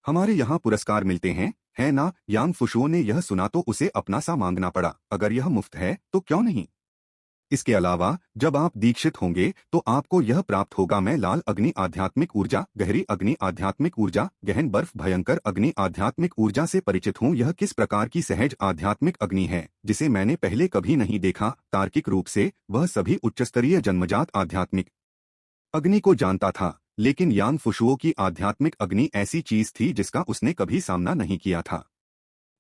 हमारे यहाँ पुरस्कार मिलते हैं, है ना? यांग फुशुओ ने यह सुना तो उसे अपना सा मांगना पड़ा। अगर यह मुफ्त है तो क्यों नहीं? इसके अलावा जब आप दीक्षित होंगे तो आपको यह प्राप्त होगा। मैं लाल अग्नि आध्यात्मिक ऊर्जा, गहरी अग्नि आध्यात्मिक ऊर्जा, गहन बर्फ भयंकर अग्नि आध्यात्मिक ऊर्जा से परिचित हूँ। यह किस प्रकार की सहज आध्यात्मिक अग्नि है जिसे मैंने पहले कभी नहीं देखा। तार्किक रूप से वह सभी उच्चस्तरीय जन्मजात आध्यात्मिक अग्नि को जानता था, लेकिन यान फुशुओ की आध्यात्मिक अग्नि ऐसी चीज थी जिसका उसने कभी सामना नहीं किया था।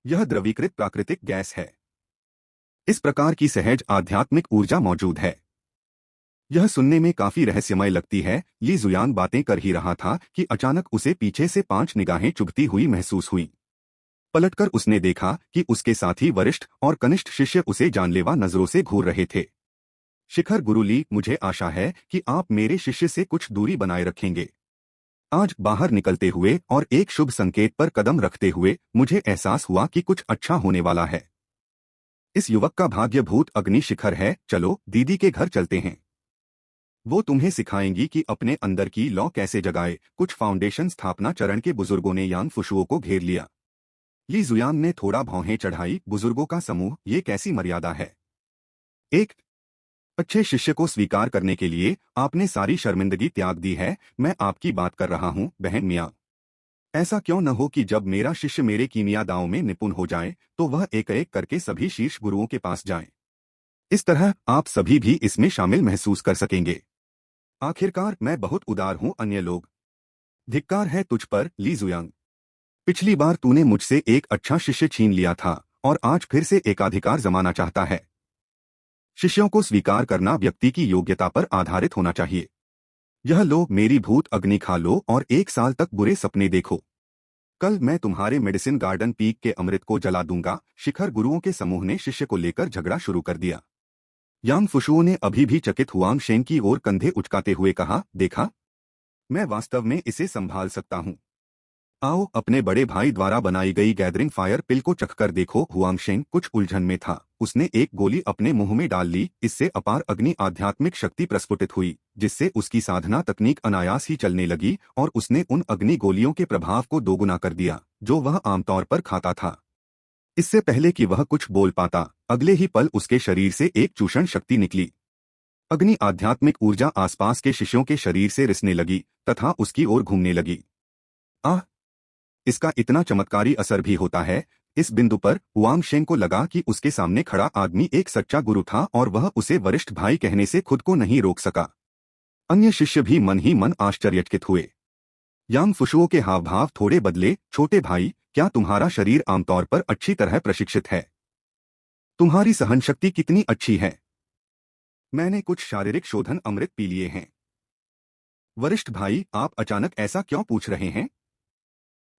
यह द्रवीकृत प्राकृतिक गैस है। इस प्रकार की सहज आध्यात्मिक ऊर्जा मौजूद है। यह सुनने में काफी रहस्यमय लगती है। ली जुयान बातें कर ही रहा था कि अचानक उसे पीछे से 5 निगाहें चुभती हुई महसूस हुई। पलटकर उसने देखा कि उसके साथी वरिष्ठ और कनिष्ठ शिष्य उसे जानलेवा नजरों से घूर रहे थे। शिखर गुरु ली, मुझे आशा है कि आप मेरे शिष्य से कुछ दूरी बनाए रखेंगे। आज बाहर निकलते हुए और एक शुभ संकेत पर कदम रखते हुए मुझे एहसास हुआ कि कुछ अच्छा होने वाला है। इस युवक का भाग्यभूत अग्नि शिखर है। चलो दीदी के घर चलते हैं। वो तुम्हें सिखाएंगी कि अपने अंदर की लौ कैसे जगाए। कुछ फाउंडेशन स्थापना चरण के बुजुर्गों ने यान फुशुओ को घेर लिया। ली जुयान ने थोड़ा भौहें चढ़ाई। बुजुर्गों का समूह, ये कैसी मर्यादा है? एक अच्छे शिष्य को स्वीकार करने के लिए आपने सारी शर्मिंदगी त्याग दी है। मैं आपकी बात कर रहा हूँ बहन मियाँ। ऐसा क्यों न हो कि जब मेरा शिष्य मेरे कीमिया दांव में निपुण हो जाए तो वह एक एक करके सभी शीर्ष गुरुओं के पास जाए। इस तरह आप सभी भी इसमें शामिल महसूस कर सकेंगे। आखिरकार मैं बहुत उदार हूँ। अन्य लोग, धिक्कार है तुझ पर ली जुयांग। पिछली बार तूने मुझसे एक अच्छा शिष्य छीन लिया था और आज फिर से एकाधिकार जमाना चाहता है। शिष्यों को स्वीकार करना व्यक्ति की योग्यता पर आधारित होना चाहिए। यह लो मेरी भूत अग्नि खा लो और 1 साल तक बुरे सपने देखो। कल मैं तुम्हारे मेडिसिन गार्डन पीक के अमृत को जला दूंगा। शिखर गुरुओं के समूह ने शिष्य को लेकर झगड़ा शुरू कर दिया। यांग फुशुओ ने अभी भी चकित हुआंग शेंग की ओर कंधे उचकाते हुए कहा, देखा, मैं वास्तव में इसे संभाल सकता हूँ। आओ अपने बड़े भाई द्वारा बनाई गई गैदरिंग फायर पिल को चखकर देखो। हुआंग शेंग कुछ उलझन में था। उसने एक गोली अपने मुंह में डाल ली। इससे अपार अग्नि आध्यात्मिक शक्ति प्रस्फुटित हुई, जिससे उसकी साधना तकनीक अनायास ही चलने लगी और उसने उन अग्नि गोलियों के प्रभाव को दोगुना कर दिया जो वह आमतौर पर खाता था। इससे पहले कि वह कुछ बोल पाता, अगले ही पल उसके शरीर से एक चूषण शक्ति निकली। अग्नि आध्यात्मिक ऊर्जा आसपास के शिष्यों के शरीर से रिसने लगी तथा उसकी ओर घूमने लगी। आह, इसका इतना चमत्कारी असर भी होता है। इस बिंदु पर हुआंग शेंग को लगा कि उसके सामने खड़ा आदमी एक सच्चा गुरु था और वह उसे वरिष्ठ भाई कहने से खुद को नहीं रोक सका। अन्य शिष्य भी मन ही मन आश्चर्यचकित हुए। यांग फुशुओ के हाव भाव थोड़े बदले। छोटे भाई, क्या तुम्हारा शरीर आमतौर पर अच्छी तरह प्रशिक्षित है? तुम्हारी सहनशक्ति कितनी अच्छी है? मैंने कुछ शारीरिक शोधन अमृत पी लिए हैं। वरिष्ठ भाई, आप अचानक ऐसा क्यों पूछ रहे हैं?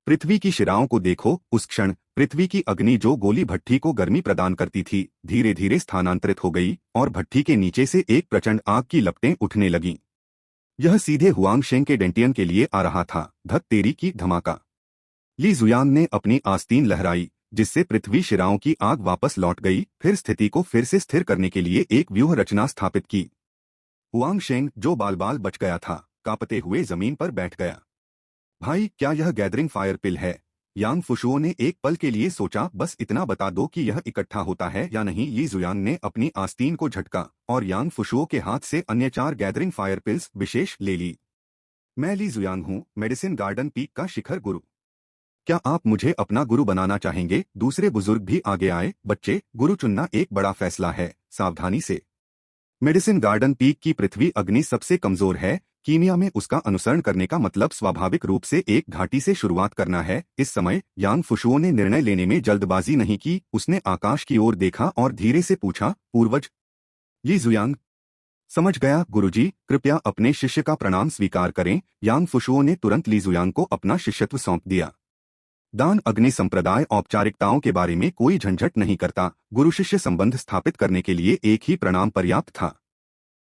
पृथ्वी की शिराओं को देखो। उस क्षण पृथ्वी की अग्नि जो गोली भट्ठी को गर्मी प्रदान करती थी, धीरे धीरे स्थानांतरित हो गई और भट्ठी के नीचे से एक प्रचंड आग की लपटें उठने लगीं। यह सीधे हुआंग शेंग के डेंटियन के लिए आ रहा था। धत तेरी की धमाका! ली जुयान ने अपनी आस्तीन लहराई, जिससे पृथ्वी शिराओं की आग वापस लौट गई। फिर स्थिति को फिर से स्थिर करने के लिए एक व्यूह रचना स्थापित की। हुआंग शेंग, जो बाल बाल बच गया था, कांपते हुए जमीन पर बैठ गया। भाई, क्या यह गैदरिंग फायर पिल है? यांग फुशुओ ने एक पल के लिए सोचा, बस इतना बता दो कि यह इकट्ठा होता है या नहीं। ली जुयान ने अपनी आस्तीन को झटका और यांग फुशुओ के हाथ से अन्य 4 गैदरिंग फायर पिल्स विशेष ले ली। मैं ली जुयांग हूँ, मेडिसिन गार्डन पीक का शिखर गुरु। क्या आप मुझे अपना गुरु बनाना चाहेंगे? दूसरे बुजुर्ग भी आगे आए। बच्चे, गुरु चुनना एक बड़ा फैसला है, सावधानी से। मेडिसिन गार्डन पीक की पृथ्वी अग्नि सबसे कमजोर है। कीमिया में उसका अनुसरण करने का मतलब स्वाभाविक रूप से एक घाटी से शुरुआत करना है। इस समय यांग फुशुओ ने निर्णय लेने में जल्दबाजी नहीं की। उसने आकाश की ओर देखा और धीरे से पूछा, पूर्वज? ली जुयांग, समझ गया गुरुजी, कृपया अपने शिष्य का प्रणाम स्वीकार करें। यांग फुशुओ ने तुरंत ली जुयांग को अपना शिष्यत्व सौंप दिया। दान अग्नि संप्रदाय औपचारिकताओं के बारे में कोई झंझट नहीं करता। गुरु शिष्य संबंध स्थापित करने के लिए एक ही प्रणाम पर्याप्त था।